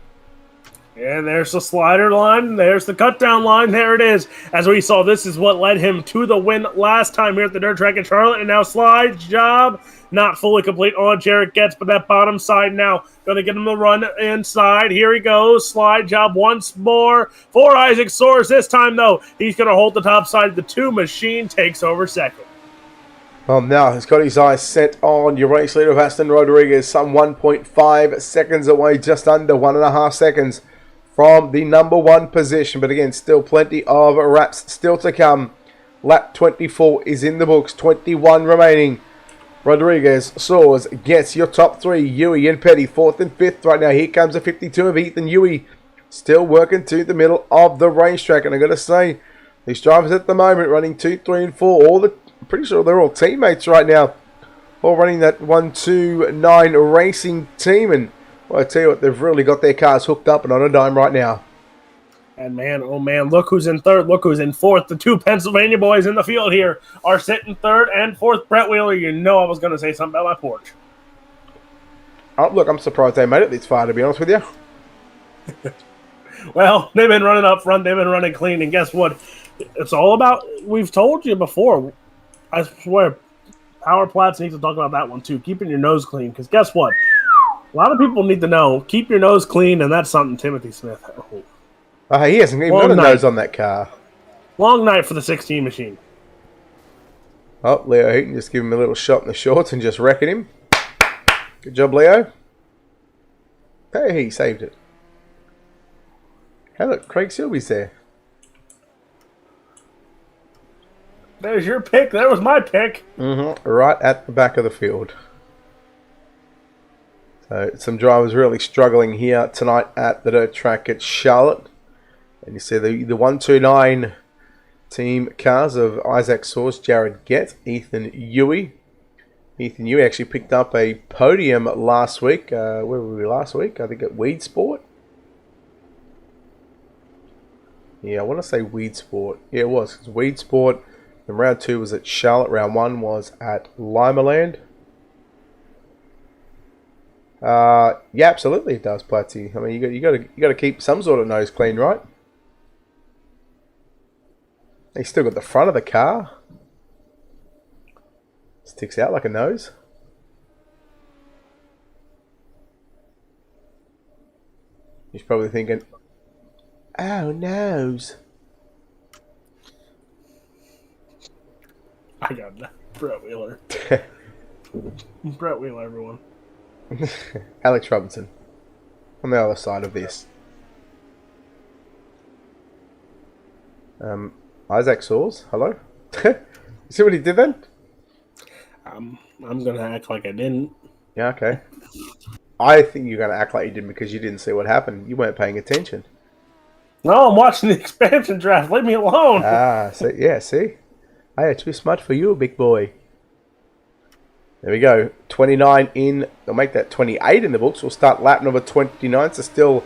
And there's the slider line. There's the cut down line. There it is. As we saw, this is what led him to the win last time here at the dirt track in Charlotte. And now slide job. Not fully complete on Jared Getz, but that bottom side now going to get him the run inside. Here he goes. Slide job once more for Isaac Soares. This time, though, he's going to hold the top side. The 2 machine takes over second. Well, now he's got his eyes set on your race leader of Aston Rodriguez, some 1.5 seconds away, just under 1.5 seconds from the number 1 position. But again, still plenty of laps still to come. Lap 24 is in the books, 21 remaining. Rodriguez, Soares gets your top 3. Huey and Petty, 4th and 5th right now. Here comes a 52 of Ethan Huey, still working to the middle of the racetrack. And I'm going to say, these drivers at the moment running 2, 3, and 4, I'm pretty sure they're all teammates right now. All running that 129 racing team. And well, I tell you what, they've really got their cars hooked up and on a dime right now. And man, oh man, look who's in 3rd, look who's in 4th. The 2 Pennsylvania boys in the field here are sitting 3rd and 4th. Brett Wheeler, you know I was going to say something about my porch. Oh, look, I'm surprised they made it this far, to be honest with you. Well, they've been running up front, they've been running clean, and guess what? It's all about, we've told you before, I swear, Power Plats needs to talk about that one too, keeping your nose clean, because guess what? A lot of people need to know, keep your nose clean, and that's something Timothy Smith. He hasn't even got a nose on that car. Long night for the 16 machine. Oh, Leo Heaton just give him a little shot in the shorts and just wrecking him. Good job, Leo. Hey, he saved it. Hey, look, Craig Silby's there. There's your pick. There was my pick. Right at the back of the field. So, some drivers really struggling here tonight at the dirt track at Charlotte. And you see the 129 team cars of Isaac Soares, Jared Getz, Ethan Huey. Ethan Huey actually picked up a podium last week. Where were we last week? I think at Weed Sport. Yeah, I want to say Weed Sport. Yeah, it was. It was Weed Sport. And round 2 was at Charlotte. Round 1 was at Limaland. Yeah, absolutely it does, Platsy. I mean, you got to keep some sort of nose clean, right? He's still got the front of the car. Sticks out like a nose. He's probably thinking, oh, nose. I got that. Brett Wheeler. Brett Wheeler, everyone. Alex Robinson on the other side of this. Isaac Soares, hello. You see what he did then? I'm gonna act like I didn't. Yeah, okay. I think you're gonna act like you didn't because you didn't see what happened. You weren't paying attention. No, I'm watching the expansion draft. Leave me alone. So yeah, see? Hey, too smart for you, big boy. There we go. 29 in. They'll make that 28 in the books. We'll start lap number 29. So still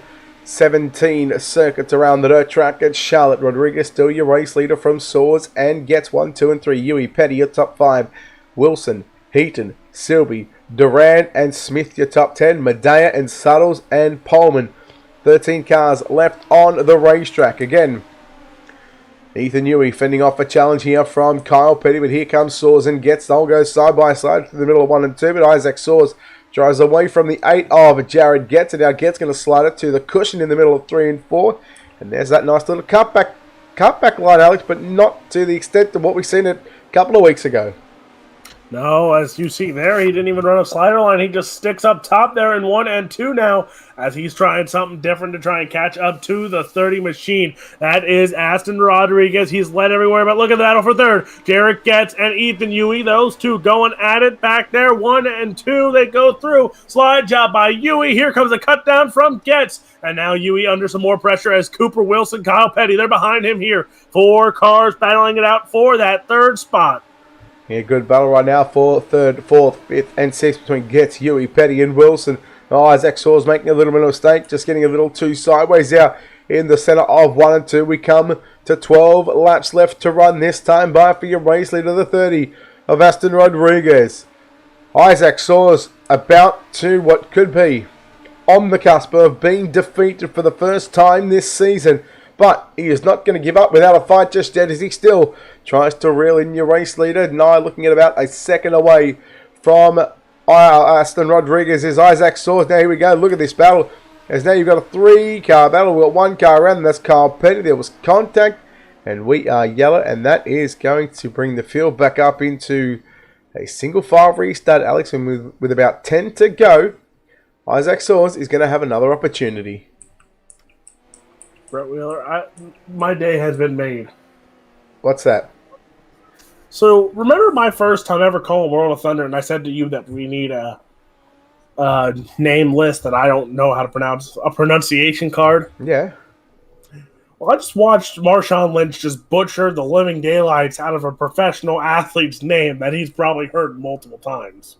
17 circuits around the dirt track at Charlotte. Rodriguez still your race leader from Soars and gets 1, 2, and 3. Yui, Petty, your top 5. Wilson, Heaton, Silby, Duran, and Smith, your top 10. Medea and Suttles and Pullman. 13 cars left on the racetrack. Again, Ethan Newey fending off a challenge here from Kyle Petty, but here comes Soars and Getz. They'll go side by side through the middle of 1 and 2, but Isaac Soars drives away from the 8 of Jared Getz, and now Getz going to slide it to the cushion in the middle of 3 and 4, and there's that nice little cutback line, Alex, but not to the extent of what we've seen it a couple of weeks ago. No, as you see there, he didn't even run a slider line. He just sticks up top there in 1 and 2 now as he's trying something different to try and catch up to the 30 machine. That is Aston Rodriguez. He's led everywhere, but look at that for third. Jarek Getz and Ethan Yui, those two going at it back there. 1 and 2, they go through. Slide job by Yui. Here comes a cut down from Getz. And now Yui under some more pressure as Cooper Wilson, Kyle Petty, they're behind him here. 4 cars battling it out for that 3rd spot. Yeah, good battle right now for 3rd, 4th, 5th, and 6th between Getz, Yui, Petty, and Wilson. Oh, Isaac Soars making a little bit of a mistake, just getting a little too sideways out in the center of 1 and 2. We come to 12 laps left to run this time by for your race leader, the 30 of Aston Rodriguez. Isaac Soars about to what could be on the cusp of being defeated for the first time this season. But he is not going to give up without a fight just yet as he still tries to reel in your race leader. Now looking at about a second away from Aston Rodriguez is Isaac Soars. Now here we go. Look at this battle. As now you've got a 3-car battle. We've got 1 car around, and that's Kyle Petty. There was contact, and we are yellow, and that is going to bring the field back up into a single file restart, Alex. And with about 10 to go, Isaac Soars is going to have another opportunity. Brett Wheeler, my day has been made. What's that? So, remember my first time ever calling World of Thunder, and I said to you that we need a name list that I don't know how to pronounce, a pronunciation card? Yeah. Well, I just watched Marshawn Lynch just butcher the living daylights out of a professional athlete's name that he's probably heard multiple times.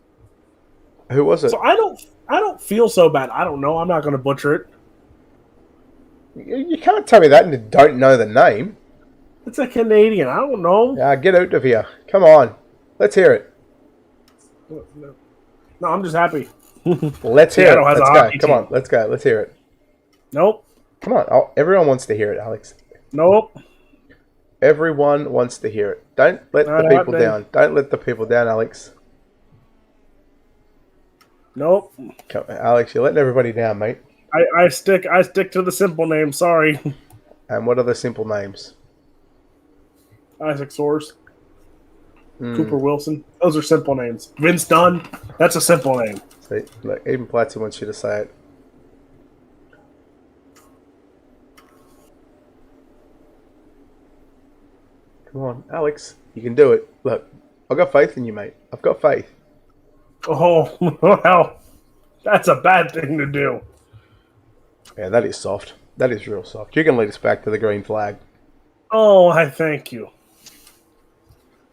Who was it? So I don't feel so bad. I don't know. I'm not going to butcher it. You can't tell me that and you don't know the name. It's a Canadian. I don't know. Get out of here. Come on. Let's hear it. No, I'm just happy. Let's hear it. Let's go. Come on. Let's go. Let's hear it. Nope. Come on. Oh, everyone wants to hear it, Alex. Nope. Everyone wants to hear it. Don't let the people down. Don't let the people down, Alex. Nope. Come on, Alex, you're letting everybody down, mate. I stick to the simple name. Sorry. And what are the simple names? Isaac Soars. Cooper Wilson. Those are simple names. Vince Dunn. That's a simple name. See, look, even Platty wants you to say it. Come on, Alex. You can do it. Look, I've got faith in you, mate. I've got faith. Oh, well, that's a bad thing to do. Yeah, that is soft. That is real soft. You can lead us back to the green flag. Oh, I thank you.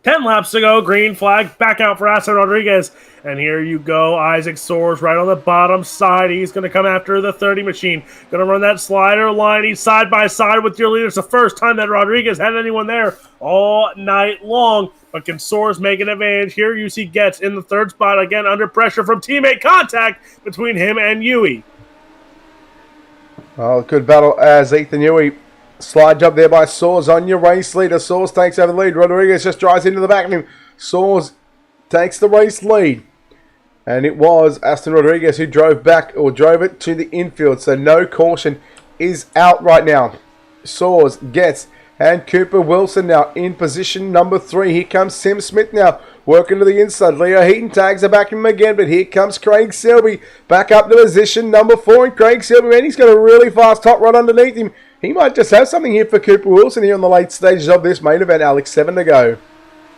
10 laps to go. Green flag back out for Aston Rodriguez. And here you go. Isaac Soars right on the bottom side. He's going to come after the 30 machine. Going to run that slider line. He's side by side with your leader. It's the first time that Rodriguez had anyone there all night long. But can Soars make an advantage? Here you see Getz in the 3rd spot. Again, under pressure from teammate contact between him and Yui. Oh, good battle as Ethan Yui slide job there by Soars on your race leader. Soars takes over the lead. Rodriguez just drives into the back of him. Soars takes the race lead. And it was Aston Rodriguez who drove it to the infield. So no caution is out right now. Soars gets and Cooper Wilson now in position number 3. Here comes Tim Smith now working to the inside. Leo Heaton tags are back him again, but here comes Craig Selby back up to position number 4. And Craig Selby, man, he's got a really fast hot rod underneath him. He might just have something here for Cooper Wilson here in the late stages of this main event, Alex. 7 to go.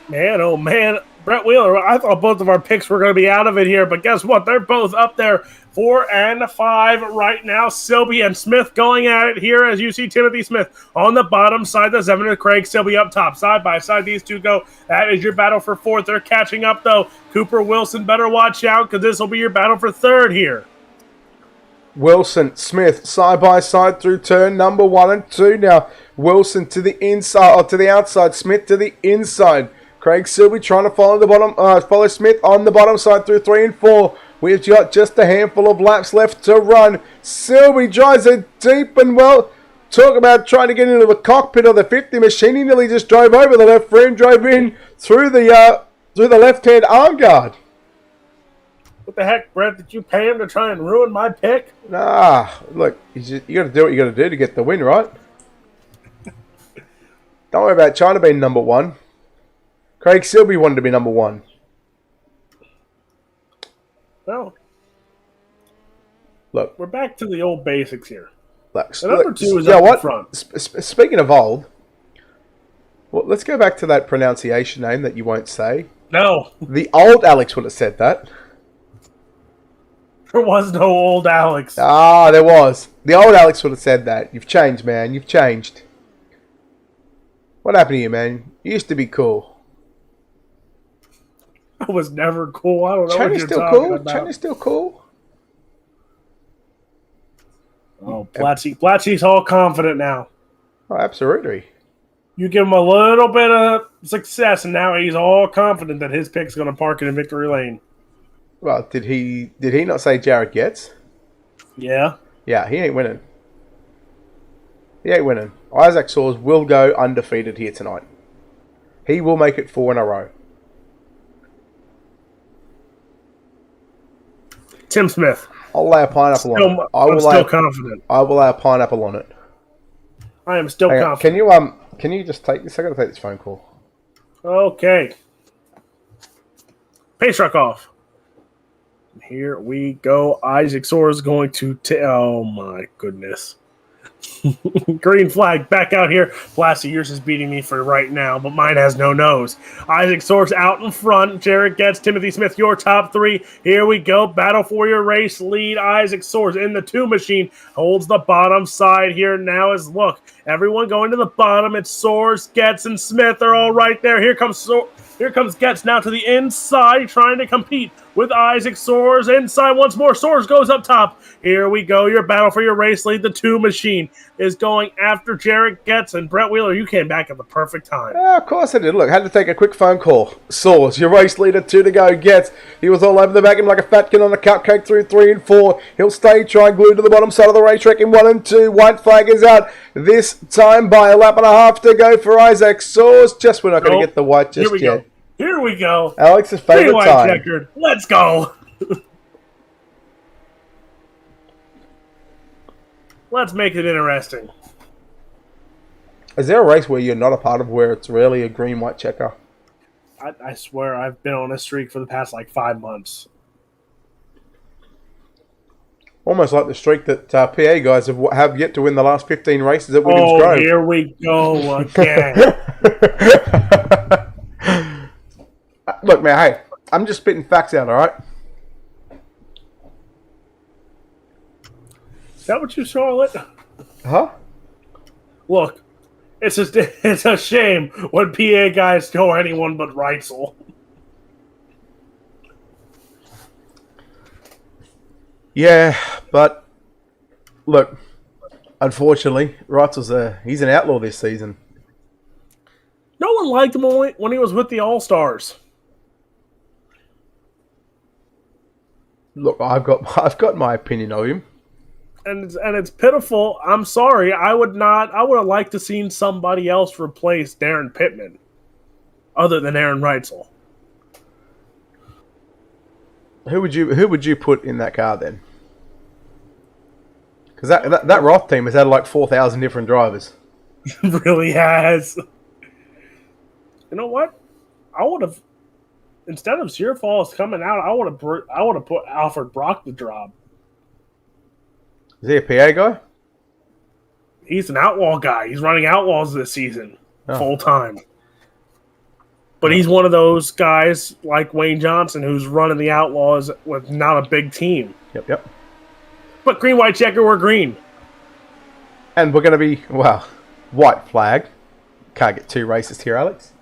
Man, oh man. Brett Wheeler, I thought both of our picks were going to be out of it here, but guess what? They're both up there, 4 and 5 right now. Selby and Smith going at it here as you see Timothy Smith on the bottom side. The 7 of Craig Selby up top. Side by side, these two go. That is your battle for 4th. They're catching up, though. Cooper Wilson better watch out because this will be your battle for 3rd here. Wilson, Smith, side by side through turn number 1 and 2 now. Wilson to the inside, or to the outside. Smith to the inside. Craig Silby trying to follow the bottom, follow Smith on the bottom side through 3 and 4. We've got just a handful of laps left to run. Silby drives it deep and well. Talk about trying to get into the cockpit of the 50 machine. He nearly just drove over the left frame, drove in through the left-hand arm guard. What the heck, Brett? Did you pay him to try and ruin my pick? Nah, look, you got to do what you got to do to get the win, right? Don't worry about China being number 1. Craig Silby wanted to be number 1. Well, look, we're back to the old basics here. Look, Number 2 is up in front. Speaking of old, well, let's go back to that pronunciation name that you won't say. No. The old Alex would have said that. There was no old Alex. Ah, there was. The old Alex would have said that. You've changed, man. You've changed. What happened to you, man? You used to be cool. I was never cool. I don't know China's what you're still talking cool. about. China's still cool. Oh, Blatchy's all confident now. Oh, absolutely. You give him a little bit of success, and now he's all confident that his pick's going to park in victory lane. Well, did he not say Jared Getz? Yeah. Yeah, he ain't winning. He ain't winning. Isaac Soares will go undefeated here tonight. He will make it 4 in a row. Tim Smith. I'll lay a pineapple on it. I'm still confident. I will lay a pineapple on it. I am still Hang on, confident. Can you just take this? I got to take this phone call. Okay. Pace truck off. Here we go. Isaac Soares is going to... oh, my goodness. Green flag back out here. Blasty, yours is beating me for right now, but mine has no nose. Isaac Soares out in front. Jared Getz, Timothy Smith, your top 3. Here we go. Battle for your race lead. Isaac Soares in the 2 machine. Holds the bottom side here now as look. Everyone going to the bottom. It's Soares, Getz, and Smith. They're all right there. Here comes Getz now to the inside, trying to compete with Isaac Soares. Inside once more. Soares goes up top. Here we go. Your battle for your race lead. The 2 machine is going after Jared Getz. And Brett Wheeler, you came back at the perfect time. Yeah, of course I did. Look, had to take a quick phone call. Soares, your race leader, 2 to go. Getz, he was all over the back of him like a fat kid on a cupcake through 3 and 4. He'll stay trying glued to the bottom side of the racetrack in 1 and 2. White flag is out. This time by a lap and a half to go for Isaac Soares. Just we're not going to get the white just yet. Here we go. Alex's favorite time. Checkered. Let's go. Let's make it interesting. Is there a race where you're not a part of where it's really a green-white checker? I swear I've been on a streak for the past like 5 months. Almost like the streak that PA guys have yet to win the last 15 races at Williams Grove. Oh, here we go again. Look, man, hey, I'm just spitting facts out, all right? Is that what you saw it? Huh? Look, it's a shame when PA guys go anyone but Reitzel. Yeah, but look, unfortunately, Reitzel's he's an outlaw this season. No one liked him when he was with the All-Stars. Look, I've got my opinion of him. And it's pitiful. I'm sorry. I would have liked to seen somebody else replace Darren Pittman other than Aaron Reitzel. Who would you put in that car then? Because that Roth team has had like 4,000 different drivers. It really has. You know what? I would have, instead of Sierra Falls coming out, I would have put Alfred Brock to drop. Is he a PA guy? He's an outlaw guy. He's running Outlaws this season, full time. But he's one of those guys like Wayne Johnson who's running the Outlaws with not a big team. Yep. But green, white checker, we're green. And we're going to be, white flag. Can't get too racist here, Alex.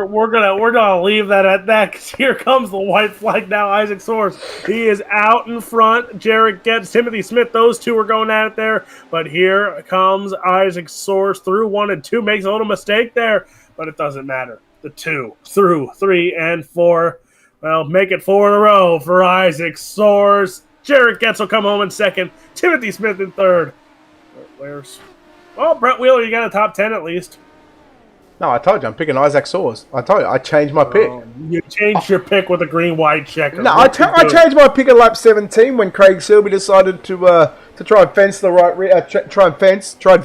we're gonna leave that at that, because here comes the white flag now. Isaac Soares, he is out in front. Jared Getz, Timothy Smith, those two are going at it there. But here comes Isaac Soares through 1 and 2, makes a little mistake there, but it doesn't matter. The 2 through 3 and 4. Well, make it 4 in a row for Isaac Soares. Jared Getz will come home in second. Timothy Smith in third. Brett Wheeler, you got a top 10 at least. No, I told you I'm picking Isaac Soares. I told you I changed my pick. You changed your pick with a green-white checker. No, I changed my pick at lap 17 when Craig Silby decided to try and fence the right rear, try and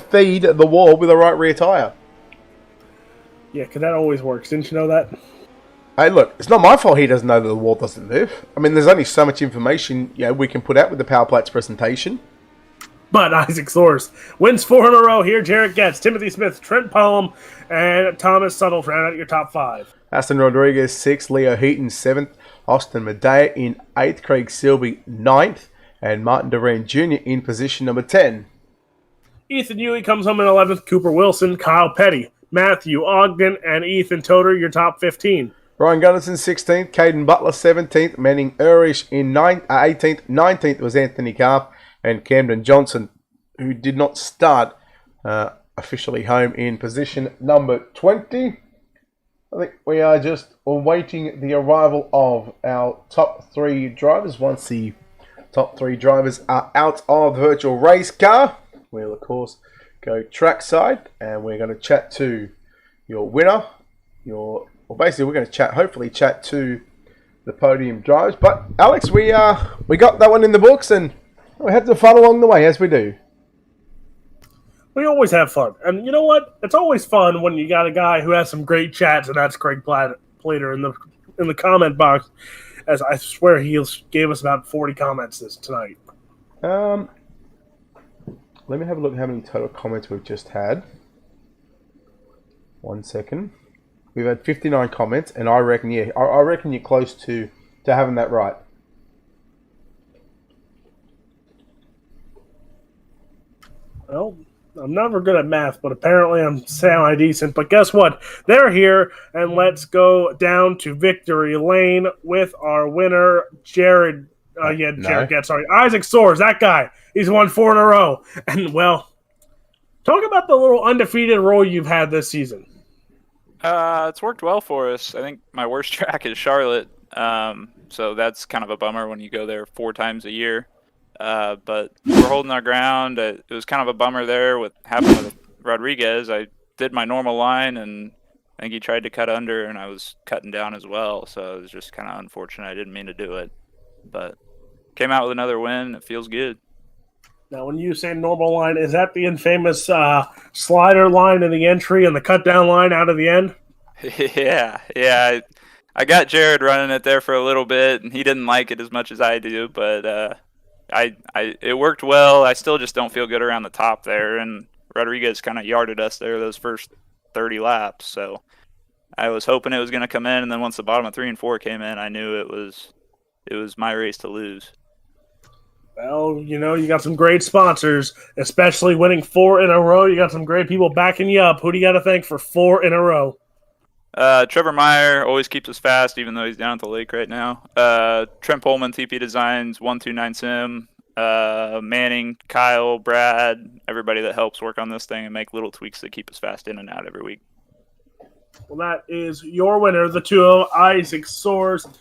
feed the wall with the right rear tire. Yeah, because that always works. Didn't you know that? Hey, look, it's not my fault he doesn't know that the wall doesn't move. I mean, there's only so much information we can put out with the Power Plates presentation. But Isaac Soares wins 4 in a row here. Jared Getz, Timothy Smith, Trent Palm, and Thomas Suttles round out your top 5. Aston Rodriguez 6th, Leo Heaton 7th, Austin Medea in 8th, Craig Silby 9th, and Martin Duran Jr. in position number 10. Ethan Ewey comes home in 11th, Cooper Wilson, Kyle Petty, Matthew Ogden, and Ethan Toder, your top 15. Ryan Gunnison 16th, Caden Butler 17th, Manning Irish in 18th, 19th was Anthony Karp, and Camden Johnson, who did not start, officially home in position number 20. I think we are just awaiting the arrival of our top 3 drivers. Once the top 3 drivers are out of the virtual race car, we'll of course go trackside, and we're going to chat to your winner. Basically we're going to hopefully chat to the podium drivers. But Alex, we got that one in the books, and we had some fun along the way, as we do. We always have fun. And you know what? It's always fun when you got a guy who has some great chats, and that's Craig Plater in the comment box, as I swear he gave us about 40 comments tonight. Let me have a look at how many total comments we've just had. 1 second. We've had 59 comments, and I reckon you're close to having that right. Well, I'm never good at math, but apparently I'm semi-decent. But guess what? They're here, and let's go down to victory lane with our winner, Isaac Soares. That guy. He's won 4 in a row. And, well, talk about the little undefeated roll you've had this season. It's worked well for us. I think my worst track is Charlotte, so that's kind of a bummer when you go there 4 times a year. But we're holding our ground. It was kind of a bummer there with happened with Rodriguez. I did my normal line, and I think he tried to cut under, and I was cutting down as well. So it was just kind of unfortunate. I didn't mean to do it, but came out with another win. It feels good. Now, when you say normal line, is that the infamous slider line in the entry and the cut down line out of the end? Yeah. I got Jared running it there for a little bit, and he didn't like it as much as I do, but it worked well. I still just don't feel good around the top there, and Rodriguez kind of yarded us there those first 30 laps. So I was hoping it was going to come in, and then once the bottom of 3 and 4 came in, I knew it was my race to lose. Well, you got some great sponsors, especially winning 4 in a row. You got some great people backing you up. Who do you got to thank for 4 in a row? Trevor Meyer always keeps us fast, even though he's down at the lake right now. Trent Pullman, TP Designs, 129 Sim, Manning, Kyle, Brad, everybody that helps work on this thing and make little tweaks that keep us fast in and out every week. Well, that is your winner, the 2-0 Isaac Soares.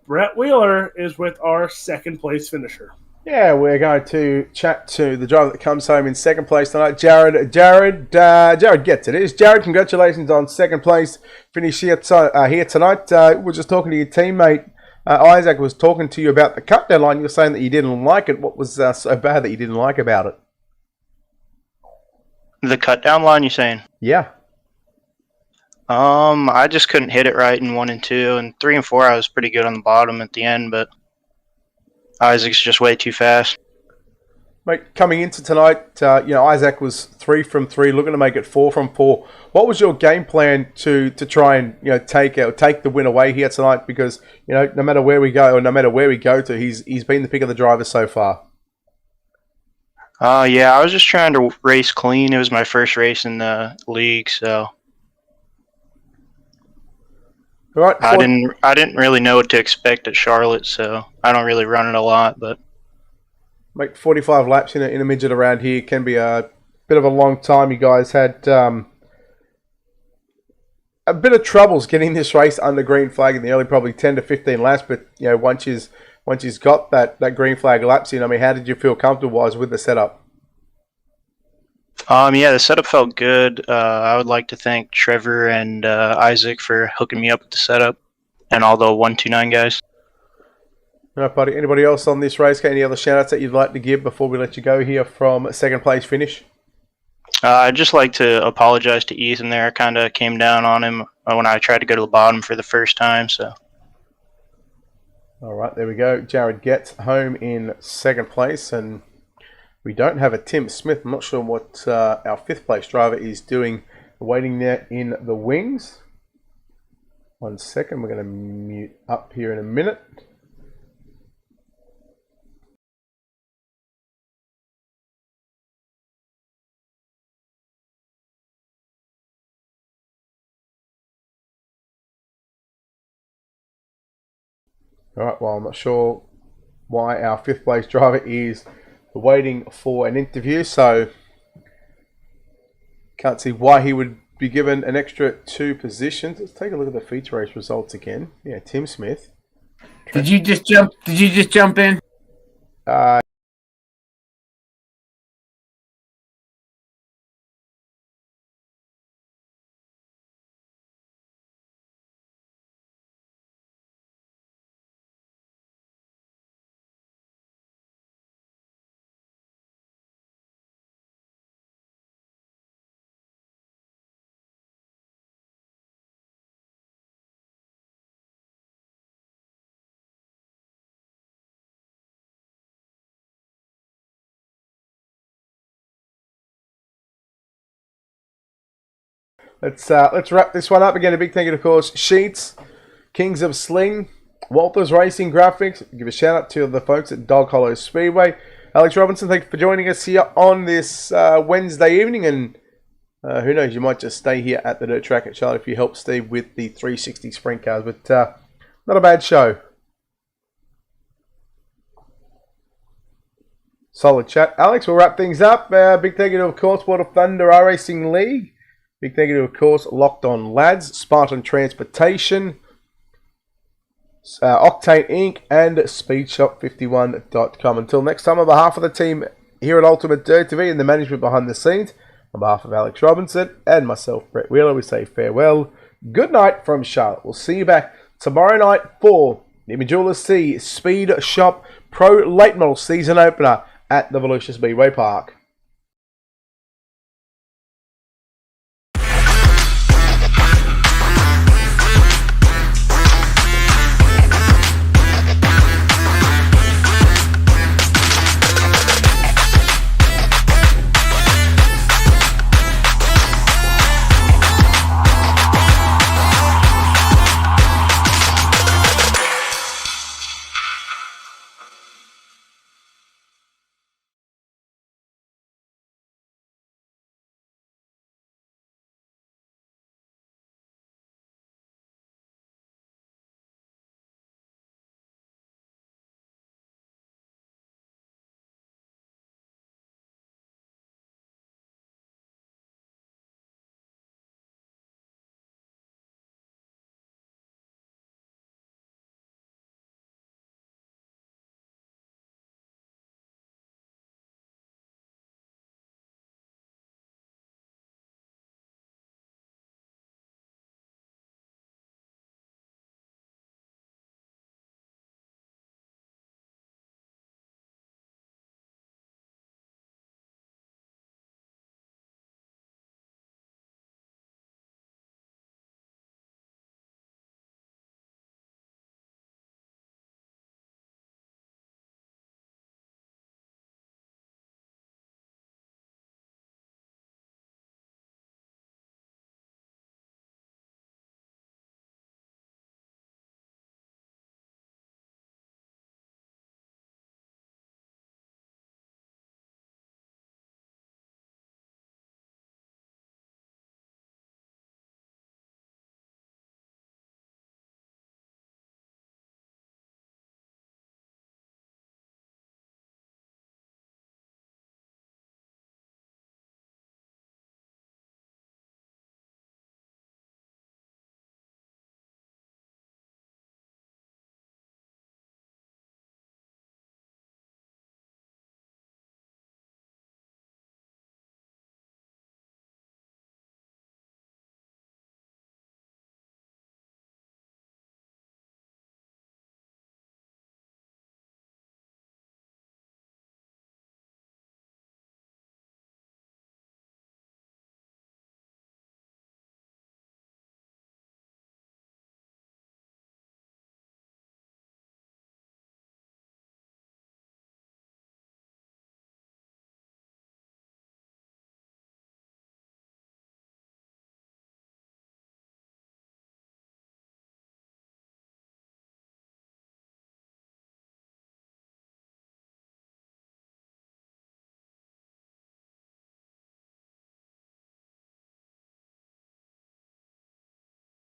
Brett Wheeler is with our second place finisher. Yeah, we're going to chat to the driver that comes home in second place tonight, Jared gets it. Jared, congratulations on second place finish here tonight. We're just talking to your teammate. Isaac was talking to you about the cut down line. You were saying that you didn't like it. What was so bad that you didn't like about it? The cut down line, you're saying? Yeah. I just couldn't hit it right in 1 and 2, and 3 and 4 I was pretty good on the bottom at the end, but Isaac's just way too fast. Mate, coming into tonight, Isaac was 3 from 3, looking to make it 4 from 4. What was your game plan to try and take the win away here tonight? Because no matter where we go, or no matter where we go to, he's been the pick of the driver so far. Yeah, I was just trying to race clean. It was my first race in the league, so. All right. I didn't really know what to expect at Charlotte, so I don't really run it a lot. But Make 45 laps in a midget around here can be a bit of a long time. You guys had a bit of troubles getting this race under green flag in the early, probably 10 to 15 laps. But you know, once you've got that green flag laps in, I mean, how did you feel comfortable-wise with the setup? yeah, the setup felt good. I would like to thank Trevor and Isaac for hooking me up with the setup, and all the 129 guys. All right, buddy. Anybody else on this race? Any other shout-outs that you'd like to give before we let you go here from second place finish? I'd just like to apologize to Ethan there. I kind of came down on him when I tried to go to the bottom for the first time. So. All right, there we go. Jared gets home in second place, and we don't have a Tim Smith. I'm not sure what our fifth place driver is doing, waiting there in the wings. 1 second, we're going to mute up here in a minute. All right, well, I'm not sure why our fifth place driver is waiting for an interview, so can't see why he would be given an extra 2 positions. Let's take a look at the feature race results again. Yeah, Tim Smith. Did you just jump in? Let's wrap this one up. Again, a big thank you, of course, Sheets, Kings of Sling, Walters Racing Graphics. Give a shout out to the folks at Dog Hollow Speedway. Alex Robinson, thank you for joining us here on this Wednesday evening. And who knows, you might just stay here at the dirt track at Charlotte if you help Steve with the 360 sprint cars. But not a bad show. Solid chat. Alex, we'll wrap things up. Big thank you to, of course, World of Thunder iRacing League. Big thank you to, of course, Locked On Lads, Spartan Transportation, Octane Inc. and SpeedShop51.com. Until next time, on behalf of the team here at UltimateDirtTV and the management behind the scenes, on behalf of Alex Robinson and myself, Brett Wheeler, we say farewell. Good night from Charlotte. We'll see you back tomorrow night for the Majula C Speed Shop Pro Late Model Season Opener at the Volusia Speedway Park.